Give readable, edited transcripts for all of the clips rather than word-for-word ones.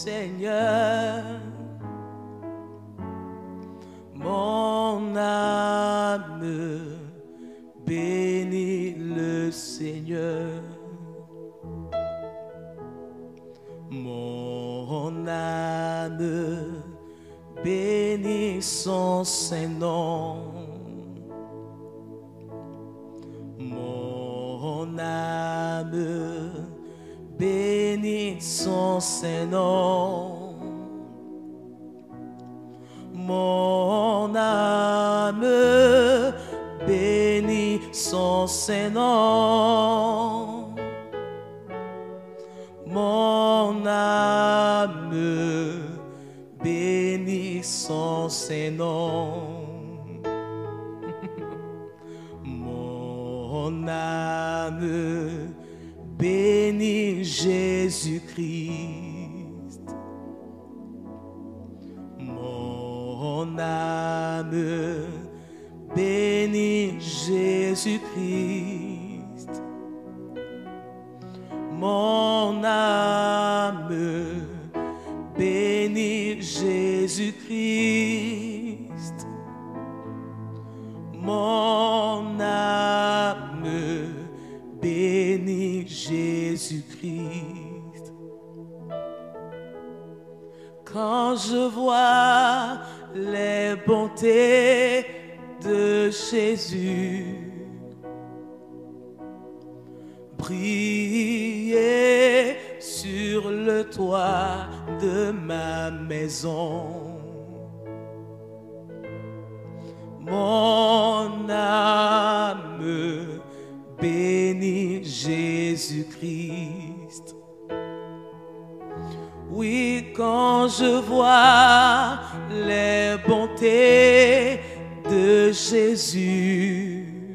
Seigneur. Mon âme bénit le Seigneur. Mon âme bénit son Saint-Nom. Mon âme bénit son Saint-Nom. Mon âme bénit son Saint-Nom. Mon âme bénit son Saint-Nom. Mon âme bénit Jésus-Christ. Mon âme bénit Jésus-Christ. Mon âme bénit Jésus-Christ. Mon âme bénit Jésus-Christ. Quand je vois les bontés de Jésus briller sur le toit de ma maison, mon âme bénit Jésus-Christ. Oui, quand je vois les bontés de Jésus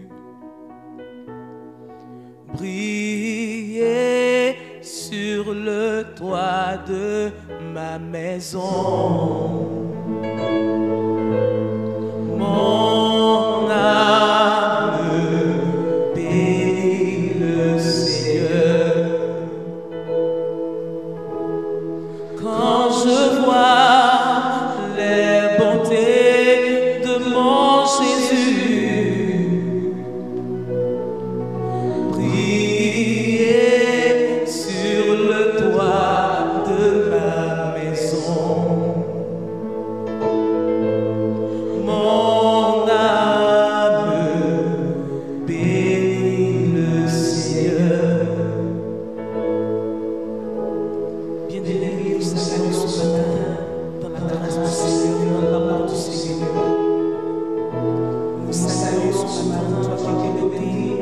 briller sur le toit de ma maison, mon âme bénit le Seigneur. Quand je vois les bontés de mon Jésus briller sur le toit de ma maison, mon âme bénit le Seigneur. Bien-aimés, nous saluons ce matin dans la grâce du Seigneur et dans l'amour du Seigneur. Nous saluons ce matin toi qui es connecté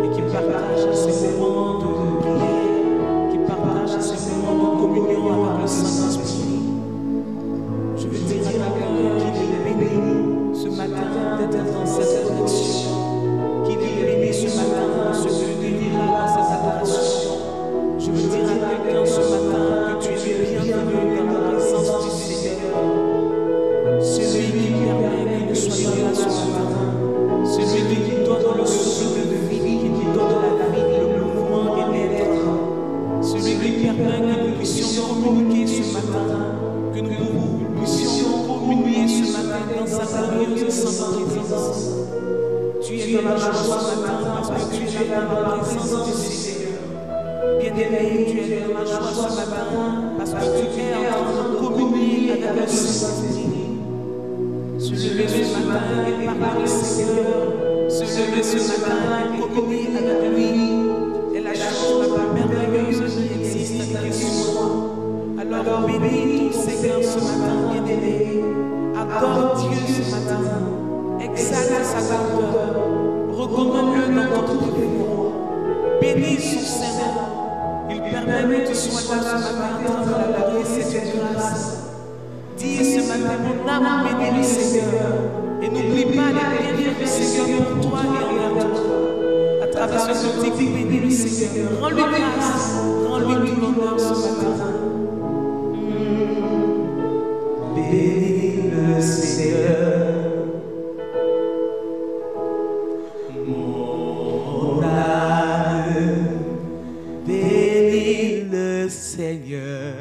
et qui partage ces moments de prière, qui partage ces moments de communion avec le Saint-Esprit. Je veux dire à quelqu'un qu'il est béni ce matin d'être dans cette connexion, qu'il est béni ce matin de se unir à cette adoration. Je veux dire à quelqu'un ce matin que tu es bienvenu dans la présence du Seigneur. Celui qui permet que nous soyons là ce matin, celui qui donne le souffle de vie, qui donne la vie, le mouvement et l'être, celui qui permet que nous puissions communiquer ce matin, que nous puissions communier ce matin dans sa glorieuse sainte présence. Tu es dans la joie ce matin parce que tu es là dans la présence du Seigneur. Bien-aimé, tu es dans la joie ce matin parce que tu es en train de communier avec le Saint-Esprit. Se lever ce matin et parler au Seigneur, se lever ce matin et communier avec lui est la chose la plus merveilleuse qui existe qui soit. Alors bénis ton Seigneur ce matin, bien-aimé. Adore Dieu ce matin, exalte sa grandeur, reconnais-le dans notre devoir. Bénis son Seigneur. Il permet que tu sois là ce matin en train de l'adorer, c'est une grâce. Dis ce matin, mon âme bénit le Seigneur. Et n'oublie pas les bienfaits du Seigneur pour toi et envers toi. À travers ce cantique, bénis le Seigneur. Rends-lui grâce, rends-lui tout l'honneur ce matin. Bénis le Seigneur. Mon âme bénit le Seigneur.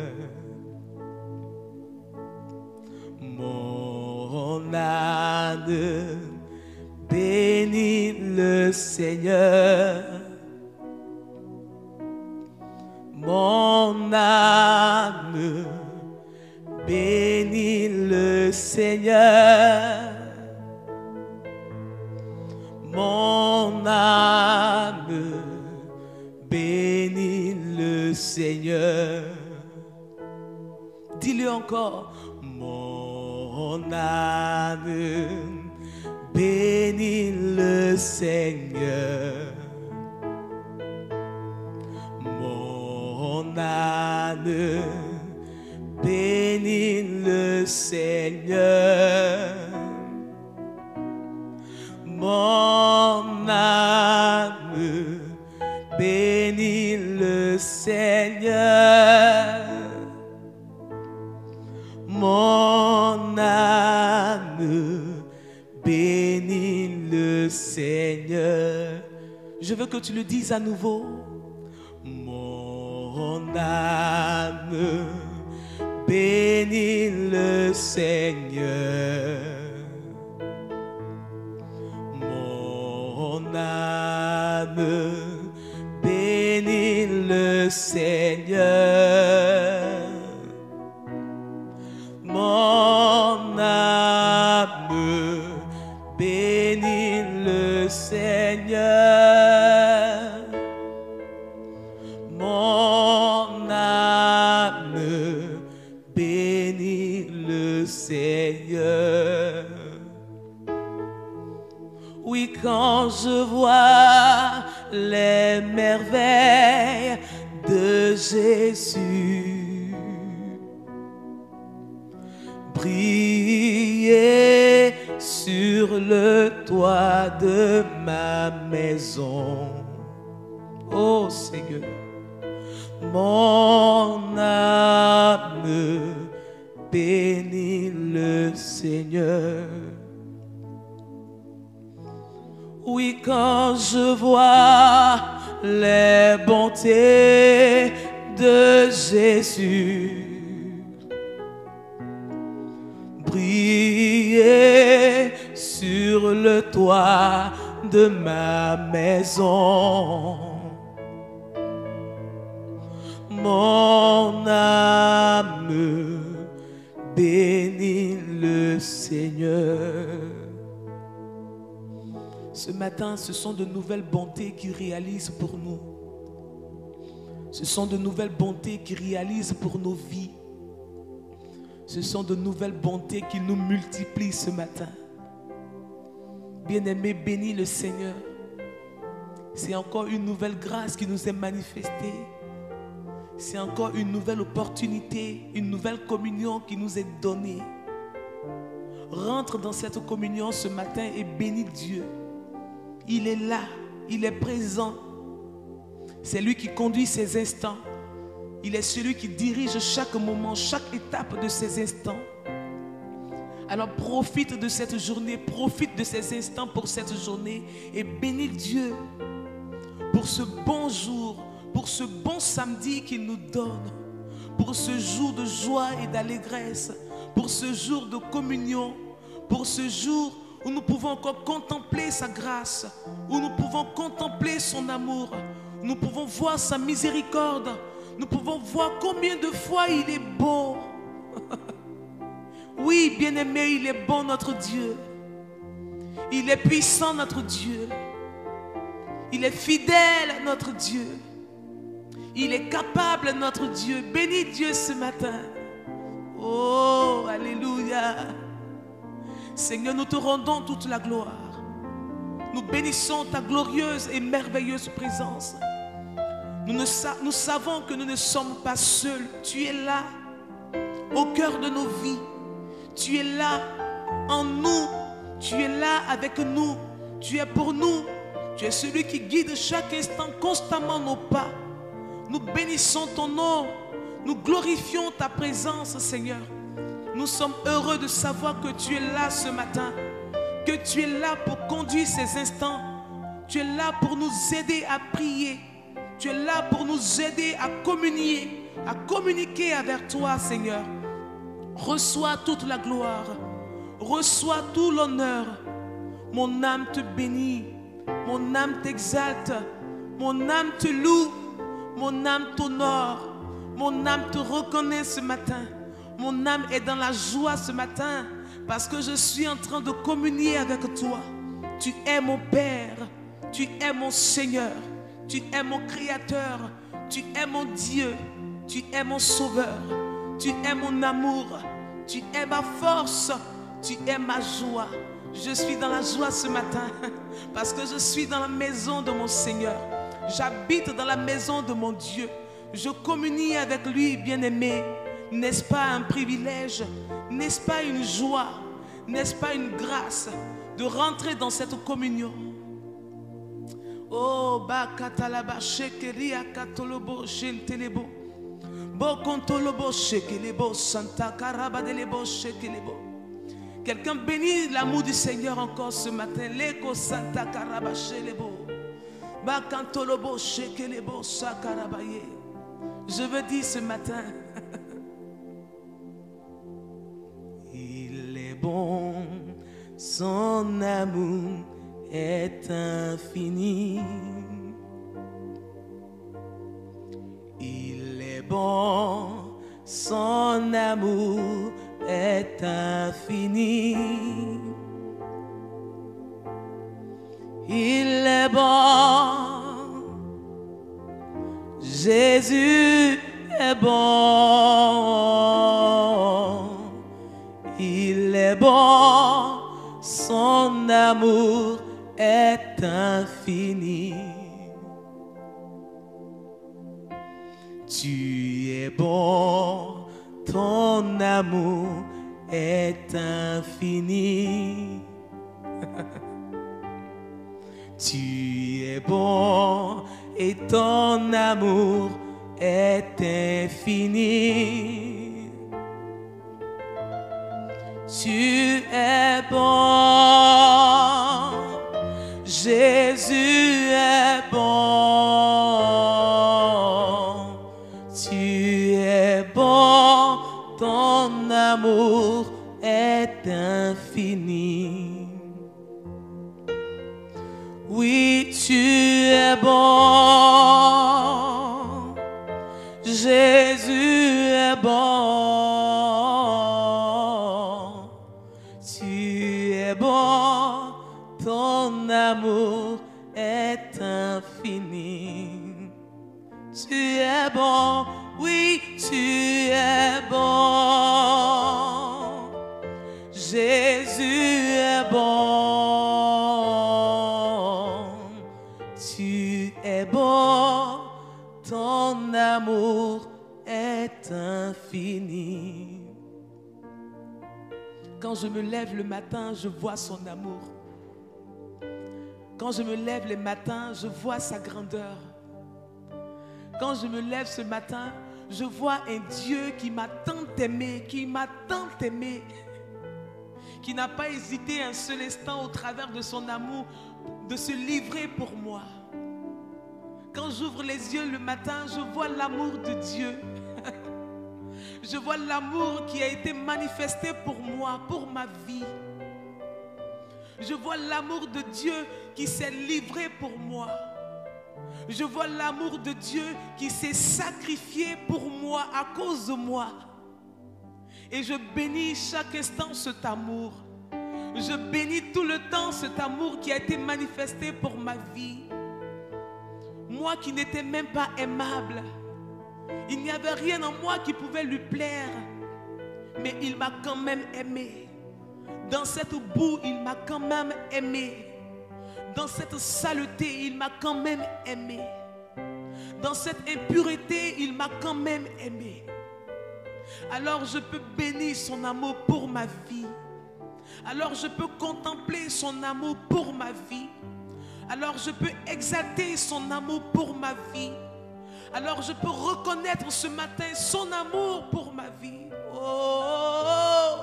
Mon âme bénit le Seigneur. Mon âme bénit le Seigneur. Dis-le encore. Mon âme bénit le Seigneur. Mon âme bénit le Seigneur. Mon âme bénit le Seigneur. Mon âme bénit le Seigneur. Je veux que tu le dises à nouveau. Mon âme bénit le Seigneur. Mon âme bénit le Seigneur. Mon âme bénit le Seigneur. Mon âme bénit le Seigneur. Oui, quand je vois les merveilles de Jésus briller sur le toit de ma maison, oh Seigneur, mon âme bénit le Seigneur. Oui, quand je vois les bontés de Jésus briller sur le toit de ma maison, mon âme bénit le Seigneur. Ce matin, ce sont de nouvelles bontés qu'il réalise pour nous. Ce sont de nouvelles bontés qu'il réalise pour nos vies. Ce sont de nouvelles bontés qu'il nous multiplie ce matin. Bien-aimé, bénis le Seigneur. C'est encore une nouvelle grâce qui nous est manifestée. C'est encore une nouvelle opportunité, une nouvelle communion qui nous est donnée. Rentre dans cette communion ce matin et bénis Dieu. Il est là, il est présent. C'est lui qui conduit ces instants. Il est celui qui dirige chaque moment, chaque étape de ces instants. Alors profite de cette journée, profite de ces instants pour cette journée et bénis Dieu pour ce bon jour, pour ce bon samedi qu'il nous donne, pour ce jour de joie et d'allégresse, pour ce jour de communion, pour ce jour où nous pouvons encore contempler sa grâce, où nous pouvons contempler son amour, nous pouvons voir sa miséricorde, nous pouvons voir combien de fois il est bon. Oui, bien-aimé, il est bon notre Dieu. Il est puissant notre Dieu. Il est fidèle notre Dieu. Il est capable notre Dieu. Bénis Dieu ce matin. Oh, alléluia. Seigneur, nous te rendons toute la gloire. Nous bénissons ta glorieuse et merveilleuse présence. Nous savons que nous ne sommes pas seuls. Tu es là, au cœur de nos vies. Tu es là, en nous. Tu es là avec nous. Tu es pour nous. Tu es celui qui guide chaque instant constamment nos pas. Nous bénissons ton nom. Nous glorifions ta présence, Seigneur. Nous sommes heureux de savoir que tu es là ce matin. Que tu es là pour conduire ces instants. Tu es là pour nous aider à prier. Tu es là pour nous aider à communier, à communiquer avec toi, Seigneur. Reçois toute la gloire. Reçois tout l'honneur. Mon âme te bénit. Mon âme t'exalte. Mon âme te loue, mon âme t'honore, mon âme te reconnaît ce matin. Mon âme est dans la joie ce matin parce que je suis en train de communier avec toi. Tu es mon Père, tu es mon Seigneur, tu es mon Créateur, tu es mon Dieu, tu es mon Sauveur, tu es mon amour, tu es ma force, tu es ma joie. Je suis dans la joie ce matin parce que je suis dans la maison de mon Seigneur. J'habite dans la maison de mon Dieu. Je communie avec lui, bien-aimé. N'est-ce pas un privilège? N'est-ce pas une joie? N'est-ce pas une grâce de rentrer dans cette communion? Oh, bakatalaba shekeria katolobo shentelebo. Bo kontolobo shekelebo santa karabadelebo shekelebo. Quelqu'un bénit l'amour du Seigneur encore ce matin. Leko santa karabashelebo. Ba kantolobo shekelebo sakarabaye. Je veux dire ce matin, il est bon, son amour est infini. Il est bon, son amour est infini. Il est bon. Jésus est bon, il est bon, son amour est infini. Tu es bon, ton amour est infini. Tu es bon et ton amour est infini. Tu es bon, Jésus est bon. Tu es bon, ton amour est infini. Oui, tu es bon, Jésus est bon. Tu es bon, ton amour est infini. Tu es bon, oui, tu es bon, Jésus est bon. Tu es bon, ton amour est infini. Quand je me lève le matin, je vois son amour. Quand je me lève le matin, je vois sa grandeur. Quand je me lève ce matin, je vois un Dieu qui m'a tant aimé, qui n'a pas hésité un seul instant au travers de son amour de se livrer pour moi. Quand j'ouvre les yeux le matin, je vois l'amour de Dieu. Je vois l'amour qui a été manifesté pour moi, pour ma vie. Je vois l'amour de Dieu qui s'est livré pour moi. Je vois l'amour de Dieu qui s'est sacrifié pour moi, à cause de moi. Et je bénis chaque instant cet amour. Je bénis tout le temps cet amour qui a été manifesté pour ma vie. Moi qui n'étais même pas aimable. Il n'y avait rien en moi qui pouvait lui plaire. Mais il m'a quand même aimé. Dans cette boue, il m'a quand même aimé. Dans cette saleté, il m'a quand même aimé. Dans cette impureté, il m'a quand même aimé. Alors je peux bénir son amour pour ma vie. Alors je peux contempler son amour pour ma vie. Alors je peux exalter son amour pour ma vie. Alors je peux reconnaître ce matin son amour pour ma vie. Oh,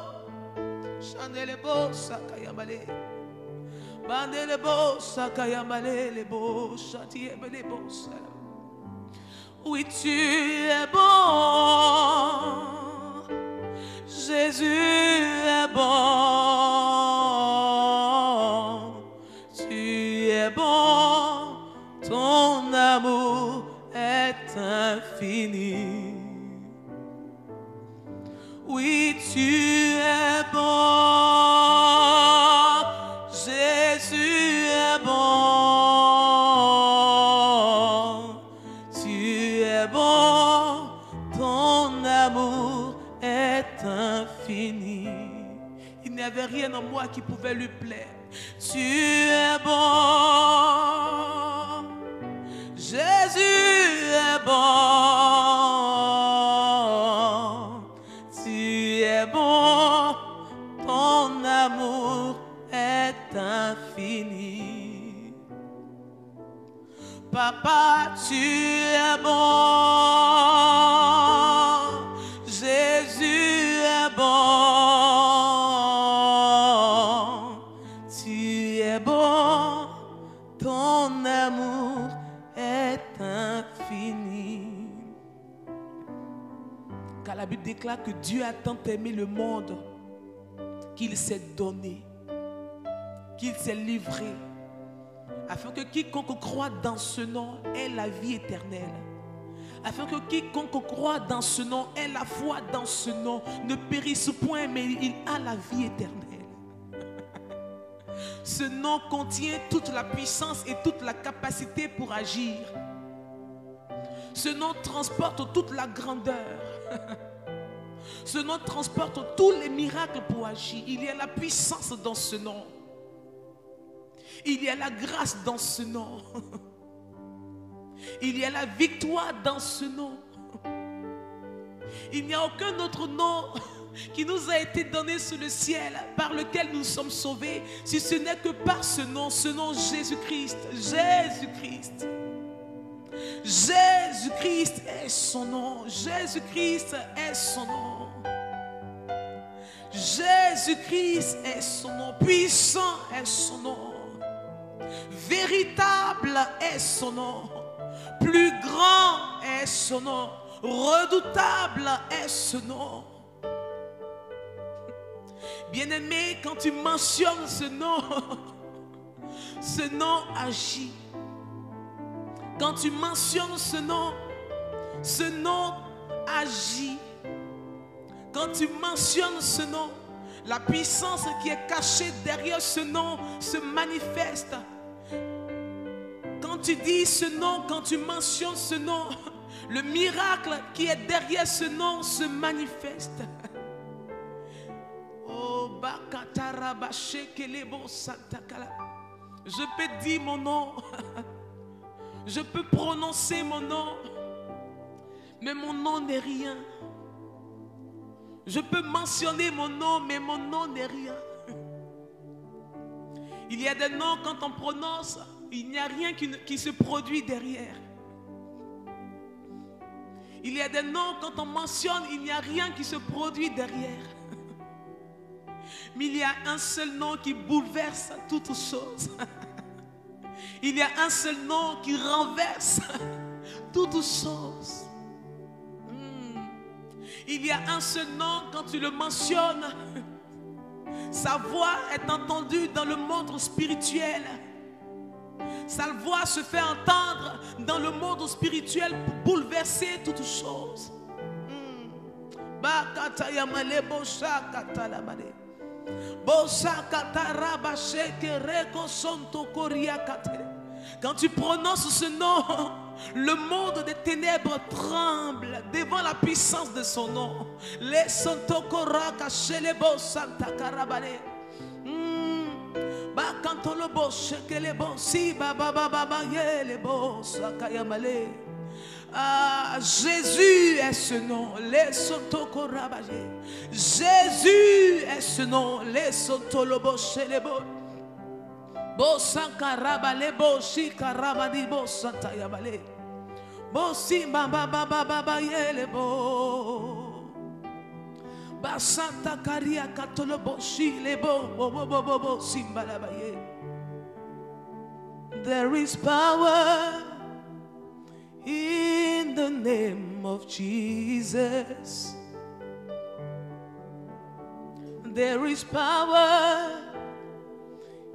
Chandelebo Sakayamale. Bandelebo Sakayamale lebo Chatiebelebo. Oui, tu es bon. Jésus est bon. Tu es bon. Ton amour est infini. Oui, tu es bon, Jésus est bon. Tu es bon, ton amour est infini. Il n'y avait rien en moi qui pouvait lui plaire. Tu es bon, Jésus est bon. Tu es bon, ton amour est infini. Papa, tu es bon, Jésus est bon. Tu es bon, ton amour est infini. Car la Bible déclare que Dieu a tant aimé le monde qu'il s'est donné, qu'il s'est livré, afin que quiconque croit dans ce nom ait la vie éternelle. Afin que quiconque croit dans ce nom ait la foi dans ce nom, ne périsse point, mais il a la vie éternelle. Ce nom contient toute la puissance et toute la capacité pour agir. Ce nom transporte toute la grandeur. Ce nom transporte tous les miracles pour agir. Il y a la puissance dans ce nom. Il y a la grâce dans ce nom. Il y a la victoire dans ce nom. Il n'y a aucun autre nom qui nous a été donné sous le ciel par lequel nous sommes sauvés, si ce n'est que par ce nom Jésus-Christ. Jésus-Christ. Jésus-Christ est son nom. Jésus-Christ est son nom. Jésus-Christ est son nom. Puissant est son nom. Véritable est son nom. Plus grand est son nom. Redoutable est ce nom. Bien-aimé, quand tu mentionnes ce nom agit. Quand tu mentionnes ce nom agit. Quand tu mentionnes ce nom, la puissance qui est cachée derrière ce nom se manifeste. Quand tu dis ce nom, quand tu mentionnes ce nom, le miracle qui est derrière ce nom se manifeste. Oh, je peux dire mon nom. Je peux prononcer mon nom, mais mon nom n'est rien. Je peux mentionner mon nom, mais mon nom n'est rien. Il y a des noms, quand on prononce, il n'y a rien qui se produit derrière. Il y a des noms, quand on mentionne, il n'y a rien qui se produit derrière. Mais il y a un seul nom qui bouleverse toutes choses. Il y a un seul nom qui renverse toutes choses. Il y a un seul nom, quand tu le mentionnes, sa voix est entendue dans le monde spirituel. Sa voix se fait entendre dans le monde spirituel pour bouleverser toutes choses. Quand tu prononces ce nom, le monde des ténèbres tremble devant la puissance de son nom. Les Santokora chez les beaux Santa Carabale. Quand le beau chèque les beaux si baba les beaux Sakayamale. Ah, Jésus est ce nom, les Sotokorabaye. Jésus est ce nom, les Sotolobo chez les beaux. Bo sankarabale bo shikarabadi bo santayabale. Bo simba baba baba yele bo. Ba santa karia katolo bo shile bo bo simba labaye. There is power in the name of Jesus. There is power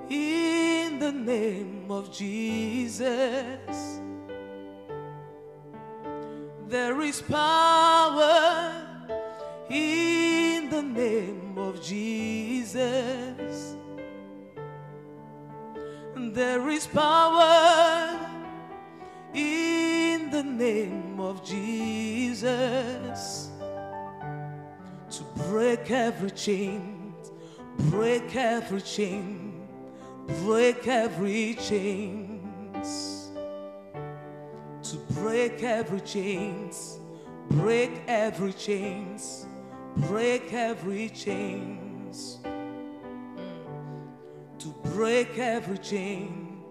in the name of Jesus. There is power in the name of Jesus. There is power in the name of Jesus to break every chain, break every chain, break every chains, to break every chains, break every chains, break every chains, to break every chain,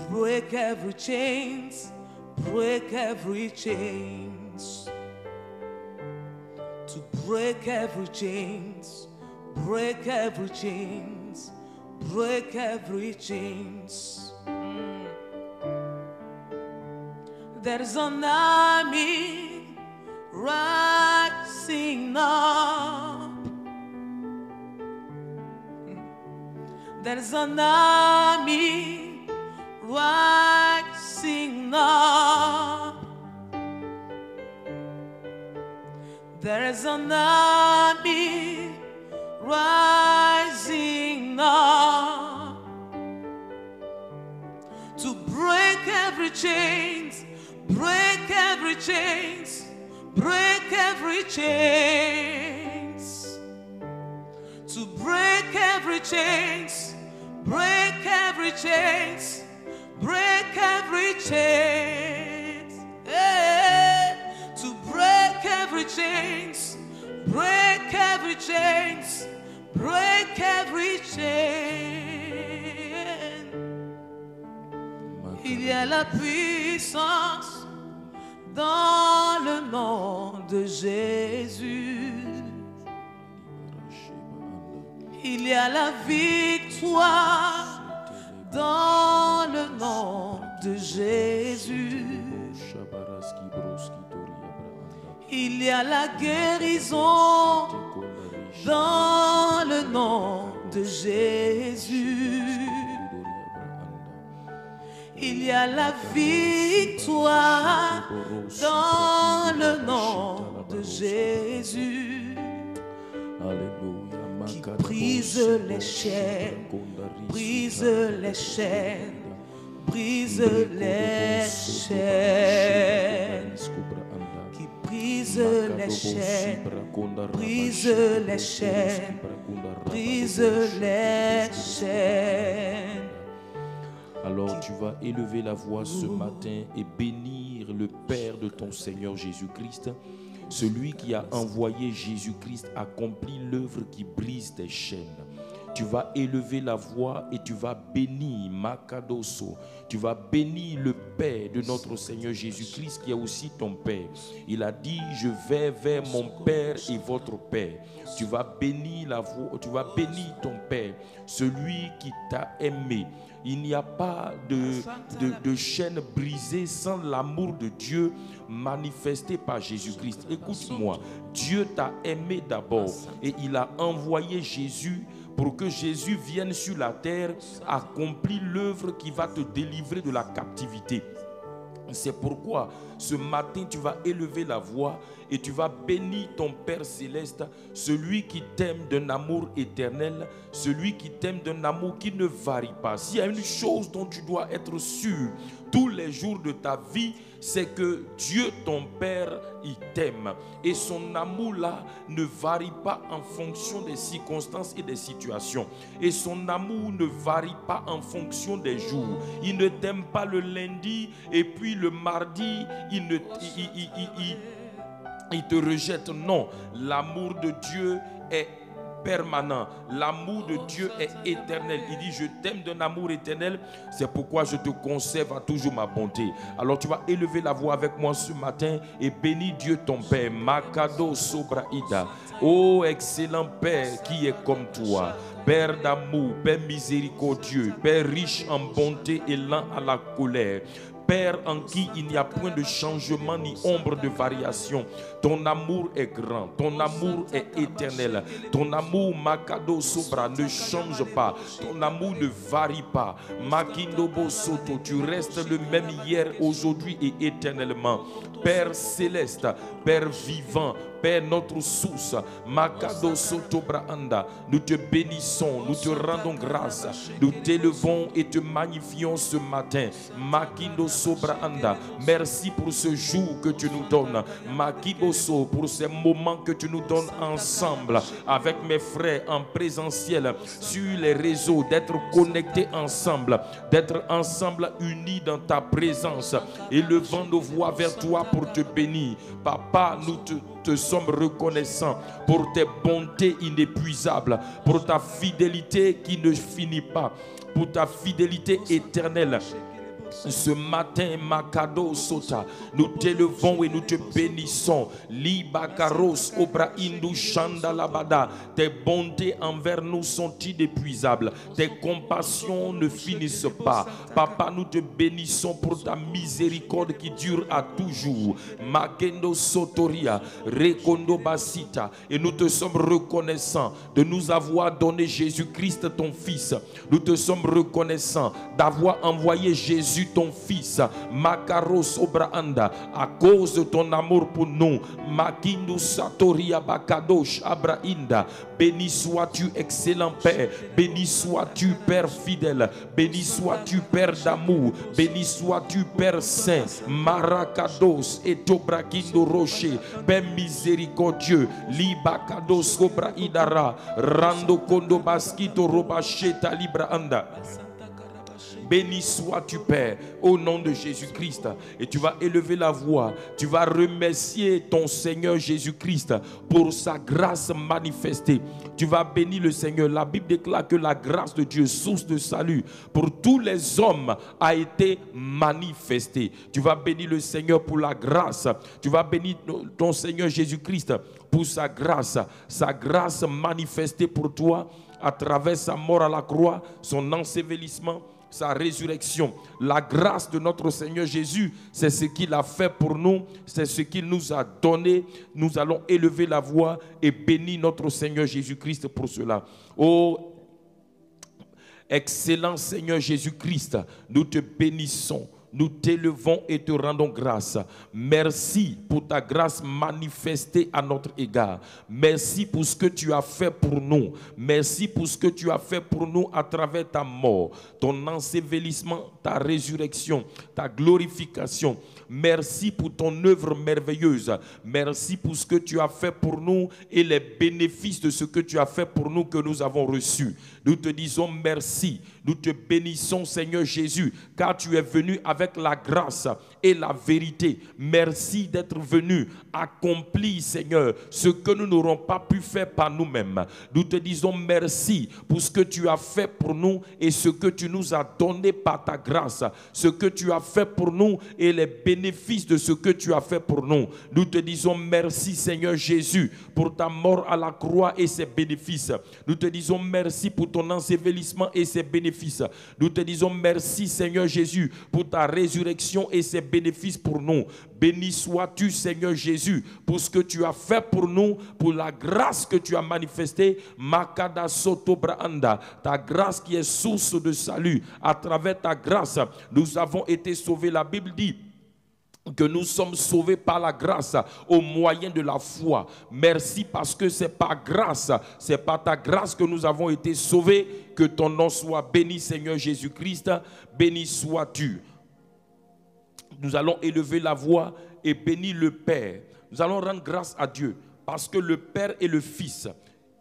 break every chains, break every chains, to break every chains, break every chains, break every chains. There's an army rising up. There's an army rising up. There's an army rising up to break every chains, break every chains, break every chains, to break every chains, break every chains, break every chains, hey, to break every chains, break every chains, break every chain. Il y a la puissance dans le nom de Jésus. Il y a la victoire dans le nom de Jésus. Il y a la guérison dans le nom de Jésus. Il y a la victoire dans le nom de Jésus. Qui brise les chaînes, brise les chaînes, brise les chaînes. Qui brise les chaînes, brise les chaînes, brise les chaînes. Alors tu vas élever la voix ce matin et bénir le Père de ton Seigneur Jésus-Christ. Celui qui a envoyé Jésus-Christ accomplit l'œuvre qui brise tes chaînes. Tu vas élever la voix et tu vas bénir Makadoso. Tu vas bénir le Père de notre Seigneur Jésus-Christ qui est aussi ton Père. Il a dit, je vais vers mon Père et votre Père. Tu vas bénir la voix, tu vas bénir ton Père, celui qui t'a aimé. Il n'y a pas de chaîne brisée sans l'amour de Dieu manifesté par Jésus-Christ. Écoute-moi, Dieu t'a aimé d'abord et il a envoyé Jésus pour que Jésus vienne sur la terre, accomplir l'œuvre qui va te délivrer de la captivité. C'est pourquoi ce matin tu vas élever la voix et tu vas bénir ton Père céleste, celui qui t'aime d'un amour éternel, celui qui t'aime d'un amour qui ne varie pas. S'il y a une chose dont tu dois être sûr tous les jours de ta vie, c'est que Dieu ton Père, il t'aime. Et son amour là ne varie pas en fonction des circonstances et des situations. Et son amour ne varie pas en fonction des jours. Il ne t'aime pas le lundi et puis le mardi, il te rejette. Non, l'amour de Dieu est permanent. L'amour de Dieu est éternel. Il dit, je t'aime d'un amour éternel. C'est pourquoi je te conserve à toujours ma bonté. Alors tu vas élever la voix avec moi ce matin et bénis Dieu ton Père. Makado Sobraïda. Oh excellent Père qui est comme toi. Père d'amour, Père miséricordieux, Père riche en bonté et lent à la colère. Père en qui il n'y a point de changement ni ombre de variation. Ton amour est grand, ton amour est éternel. Ton amour, Makado Sobra, ne change pas. Ton amour ne varie pas. Makindobo Soto, tu restes le même hier, aujourd'hui et éternellement. Père céleste, Père vivant, Père notre source, Makado Soto Brahanda, nous te bénissons, nous te rendons grâce, nous t'élevons et te magnifions ce matin. Makindo Sobrahanda, merci pour ce jour que tu nous donnes. Makiboso, pour ces moments que tu nous donnes ensemble avec mes frères en présentiel sur les réseaux, d'être connectés ensemble, d'être ensemble unis dans ta présence, élevant nos voix vers toi pour te bénir. Papa, nous te sommes reconnaissants pour tes bontés inépuisables, pour ta fidélité qui ne finit pas, pour ta fidélité éternelle. Ce matin, Makado Sota, nous t'élevons et nous te bénissons. Libakaros Obrahindu Shandalabada, tes bontés envers nous sont inépuisables, tes compassions ne finissent pas. Papa, nous te bénissons pour ta miséricorde qui dure à toujours. Makendo Sotoria, Rekondo Basita, et nous te sommes reconnaissants de nous avoir donné Jésus-Christ ton Fils. Nous te sommes reconnaissants d'avoir envoyé Jésus ton Fils, Makaros Obrahanda, à cause de ton amour pour nous. Makindu Satoria Bakadosh Abrahinda, béni sois-tu, excellent Père, béni sois-tu, Père fidèle, béni sois-tu, Père d'amour, béni sois-tu, Père saint, Marakados et Tobrakindo Rocher, Père miséricordieux, Libakados Obrahidara, Rando Kondo Baskito Robacheta Librahanda. Béni sois-tu, Père, au nom de Jésus-Christ. Et tu vas élever la voix. Tu vas remercier ton Seigneur Jésus-Christ pour sa grâce manifestée. Tu vas bénir le Seigneur. La Bible déclare que la grâce de Dieu, source de salut pour tous les hommes, a été manifestée. Tu vas bénir le Seigneur pour la grâce. Tu vas bénir ton Seigneur Jésus-Christ pour sa grâce manifestée pour toi à travers sa mort à la croix, son ensevelissement, sa résurrection. La grâce de notre Seigneur Jésus, c'est ce qu'il a fait pour nous, c'est ce qu'il nous a donné. Nous allons élever la voix et bénir notre Seigneur Jésus-Christ pour cela. Oh, excellent Seigneur Jésus-Christ, nous te bénissons. Nous t'élevons et te rendons grâce. Merci pour ta grâce manifestée à notre égard. Merci pour ce que tu as fait pour nous. Merci pour ce que tu as fait pour nous à travers ta mort, ton ensevelissement, ta résurrection, ta glorification. Merci pour ton œuvre merveilleuse. Merci pour ce que tu as fait pour nous et les bénéfices de ce que tu as fait pour nous que nous avons reçus. Nous te disons merci. Nous te bénissons, Seigneur Jésus, car tu es venu avec la grâce et la vérité. Merci d'être venu accomplir, Seigneur, ce que nous n'aurons pas pu faire par nous-mêmes. Nous te disons merci pour ce que tu as fait pour nous et ce que tu nous as donné par ta grâce. Ce que tu as fait pour nous et les bénéfices de ce que tu as fait pour nous. Nous te disons merci, Seigneur Jésus, pour ta mort à la croix et ses bénéfices. Nous te disons merci pour ton ensevelissement et ses bénéfices. Nous te disons merci, Seigneur Jésus, pour ta résurrection et ses bénéfices pour nous. Béni sois-tu, Seigneur Jésus, pour ce que tu as fait pour nous, pour la grâce que tu as manifestée. Makada Soto Brahanda, ta grâce qui est source de salut. À travers ta grâce, nous avons été sauvés. La Bible dit que nous sommes sauvés par la grâce au moyen de la foi. Merci parce que c'est par grâce, c'est par ta grâce que nous avons été sauvés. Que ton nom soit béni, Seigneur Jésus-Christ. Béni sois-tu. Nous allons élever la voix et bénir le Père. Nous allons rendre grâce à Dieu parce que le Père et le Fils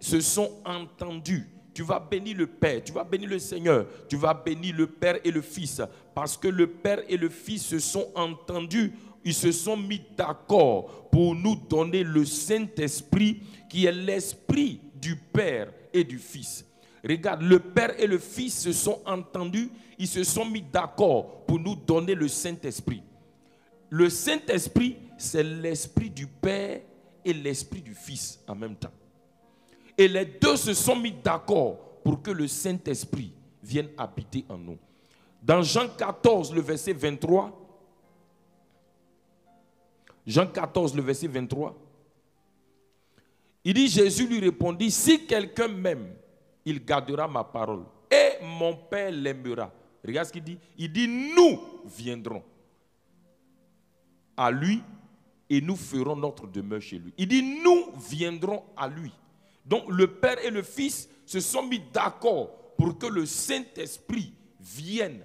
se sont entendus. Tu vas bénir le Père, tu vas bénir le Seigneur, tu vas bénir le Père et le Fils. Parce que le Père et le Fils se sont entendus, ils se sont mis d'accord pour nous donner le Saint-Esprit qui est l'Esprit du Père et du Fils. Regarde, le Père et le Fils se sont entendus, ils se sont mis d'accord pour nous donner le Saint-Esprit. Le Saint-Esprit, c'est l'Esprit du Père et l'Esprit du Fils en même temps. Et les deux se sont mis d'accord pour que le Saint-Esprit vienne habiter en nous. Dans Jean 14, le verset 23, Jean 14, le verset 23. Il dit, Jésus lui répondit, si quelqu'un m'aime, il gardera ma parole. Et mon Père l'aimera. Regarde ce qu'il dit. Il dit, nous viendrons à lui et nous ferons notre demeure chez lui. Il dit, nous viendrons à lui. Donc le Père et le Fils se sont mis d'accord pour que le Saint-Esprit vienne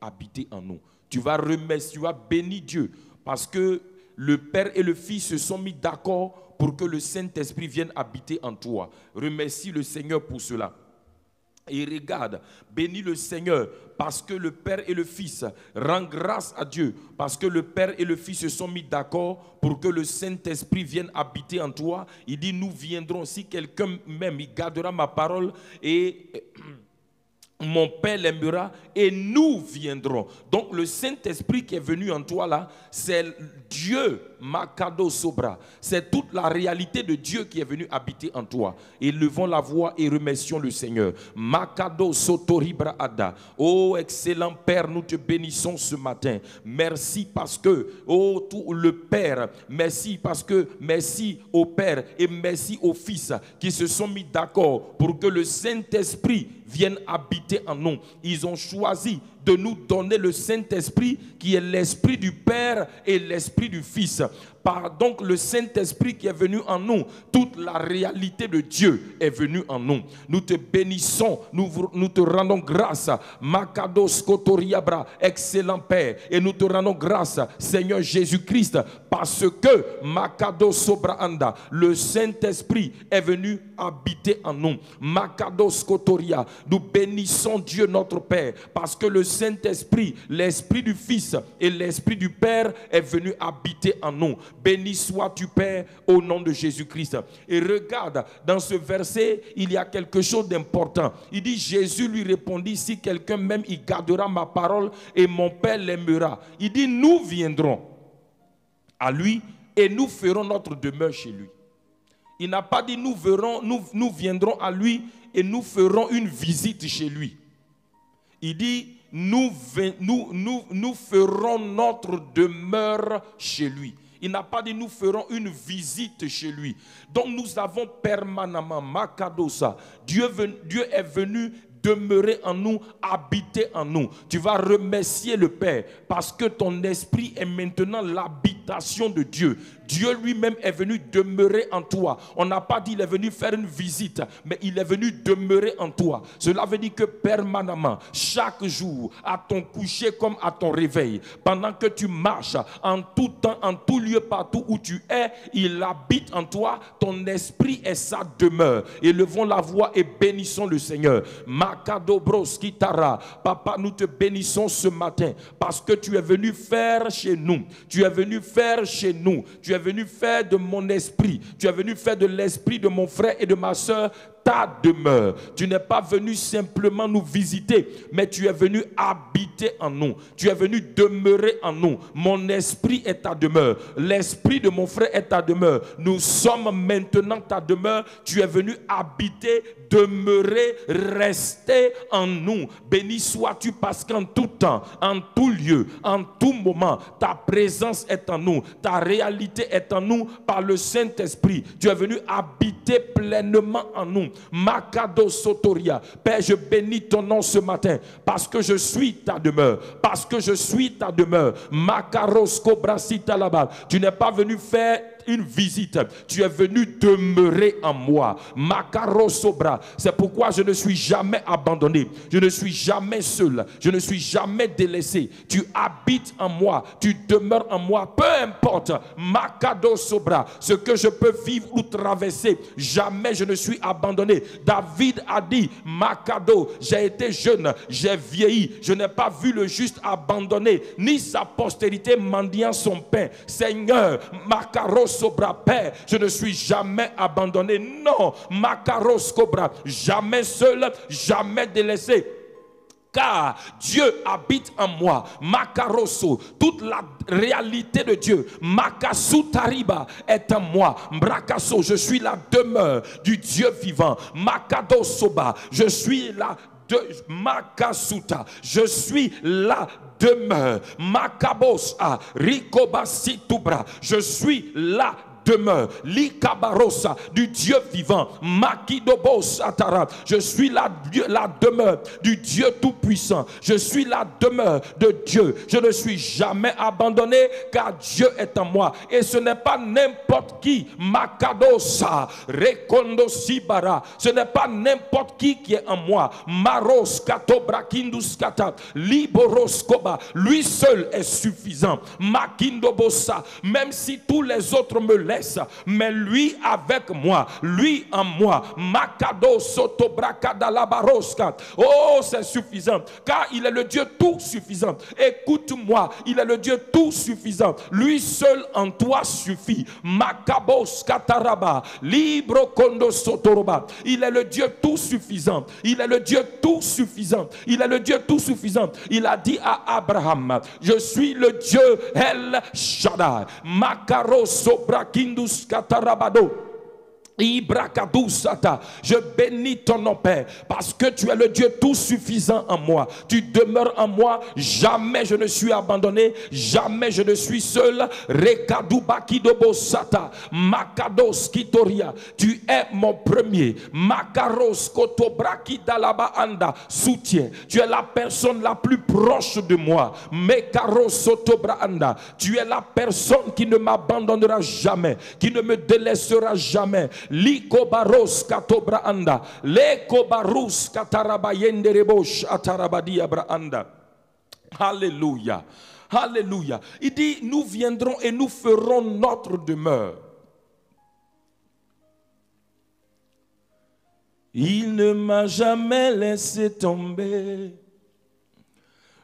habiter en nous. Tu vas remercier, tu vas bénir Dieu parce que le Père et le Fils se sont mis d'accord pour que le Saint-Esprit vienne habiter en toi. Remercie le Seigneur pour cela. Et regarde, bénis le Seigneur parce que le Père et le Fils, rends grâce à Dieu parce que le Père et le Fils se sont mis d'accord pour que le Saint-Esprit vienne habiter en toi. Il dit, nous viendrons, si quelqu'un m'aime, il gardera ma parole et mon Père l'aimera et nous viendrons. Donc le Saint-Esprit qui est venu en toi là, c'est Dieu, Makado Sobra. C'est toute la réalité de Dieu qui est venu habiter en toi. Élevons la voix et remercions le Seigneur. Makado Sotoribra Ada. Oh excellent Père, nous te bénissons ce matin. Merci parce que, oh tout le Père, merci parce que, merci au Père et merci au Fils qui se sont mis d'accord pour que le Saint-Esprit vienne habiter en nous. Ils ont choisi de nous donner le Saint-Esprit qui est l'Esprit du Père et l'Esprit du Fils. Par donc le Saint-Esprit qui est venu en nous, toute la réalité de Dieu est venue en nous. Nous te bénissons, nous te rendons grâce. Makados Kotoriabra, excellent Père. Et nous te rendons grâce, Seigneur Jésus-Christ, parce que Makados Sobraanda, le Saint-Esprit est venu habiter en nous. Makados Kotoria, nous bénissons Dieu notre Père, parce que le Saint-Esprit, l'Esprit du Fils et l'Esprit du Père est venu habiter en nous. Béni sois-tu Père au nom de Jésus-Christ. Et regarde, dans ce verset, il y a quelque chose d'important. Il dit, Jésus lui répondit, si quelqu'un m'aime, il gardera ma parole et mon Père l'aimera. Il dit, nous viendrons à lui et nous ferons notre demeure chez lui. Il n'a pas dit, nous viendrons à lui et nous ferons une visite chez lui. Il dit, nous ferons notre demeure chez lui. Il n'a pas dit nous ferons une visite chez lui. Donc nous avons permanemment, Makadosa, Dieu est venu demeurer en nous, habiter en nous. Tu vas remercier le Père parce que ton esprit est maintenant l'habitation de Dieu. Dieu lui-même est venu demeurer en toi. On n'a pas dit il est venu faire une visite, mais il est venu demeurer en toi. Cela veut dire que permanemment, chaque jour, à ton coucher comme à ton réveil, pendant que tu marches, en tout temps, en tout lieu, partout où tu es, il habite en toi. Ton esprit est sa demeure. Élevons la voix et bénissons le Seigneur. Makadobros Kitara. Papa, nous te bénissons ce matin parce que tu es venu faire chez nous. Tu es venu faire chez nous. Tu es venu faire de mon esprit, tu es venu faire de l'esprit de mon frère et de ma soeur ta demeure. Tu n'es pas venu simplement nous visiter, mais tu es venu habiter en nous. Tu es venu demeurer en nous. Mon esprit est ta demeure. L'esprit de mon frère est ta demeure. Nous sommes maintenant ta demeure. Tu es venu habiter, demeurer, rester en nous. Béni sois-tu parce qu'en tout temps, en tout lieu, en tout moment, ta présence est en nous. Ta réalité est en nous par le Saint-Esprit. Tu es venu habiter pleinement en nous. Makado Sotoria. Père, je bénis ton nom ce matin parce que je suis ta demeure. Parce que je suis ta demeure. Makaros Kobrasita là-bas. Tu n'es pas venu faire une visite, tu es venu demeurer en moi. Makaro Sobra. C'est pourquoi je ne suis jamais abandonné, je ne suis jamais seul, je ne suis jamais délaissé. Tu habites en moi, tu demeures en moi, peu importe Makado Sobra, ce que je peux vivre ou traverser, jamais je ne suis abandonné. David a dit, Makado, j'ai été jeune, j'ai vieilli, je n'ai pas vu le juste abandonné, ni sa postérité mendiant son pain. Seigneur, Makaro Sobra, Père, je ne suis jamais abandonné. Non, Makaros Cobra, jamais seul, jamais délaissé. Car Dieu habite en moi. Makaroso, toute la réalité de Dieu, Makasutariba est en moi. Mbrakaso, je suis la demeure du Dieu vivant. Makadosoba, je suis la Makasuta, je suis la demeure. Makabos a Rikobasitubra, je suis la demeure, l'Ikabarosa du Dieu vivant, Makidobos Atara, je suis la demeure du Dieu tout-puissant, je suis la demeure de Dieu, je ne suis jamais abandonné car Dieu est en moi et ce n'est pas n'importe qui, Makadosa, Rekondosibara, ce n'est pas n'importe qui est en moi, Maros Katobrakindus Kata, Liboroskoba, lui seul est suffisant, Makindobosa, même si tous les autres me laissent, mais lui avec moi, lui en moi, Makado Sotobrakadalabaroska. Oh, c'est suffisant, car il est le Dieu tout suffisant. Écoute-moi, il est le Dieu tout suffisant. Lui seul en toi suffit. Makabos Kataraba, Libro Kondo Sotoroba. Il est le Dieu tout suffisant. Il est le Dieu tout suffisant. Il est le Dieu tout suffisant. Il a dit à Abraham, je suis le Dieu El Shaddai. Makaro Sobraki Indus Katarabado. Ibrakadusata, je bénis ton nom Père parce que tu es le Dieu tout suffisant en moi, tu demeures en moi, jamais je ne suis abandonné, jamais je ne suis seul. Rekadubakidobosata, Makados Kitoria, tu es mon premier. Makaros Kotobrakidalaba Anda, soutien, tu es la personne la plus proche de moi. Mekaros Sotobra Anda, tu es la personne qui ne m'abandonnera jamais, qui ne me délaissera jamais. Likobaros katobra anda, lekobarus katarabayende rebosh atarabadia braanda. Alléluia, alléluia. Il dit, nous viendrons et nous ferons notre demeure. Il ne m'a jamais laissé tomber.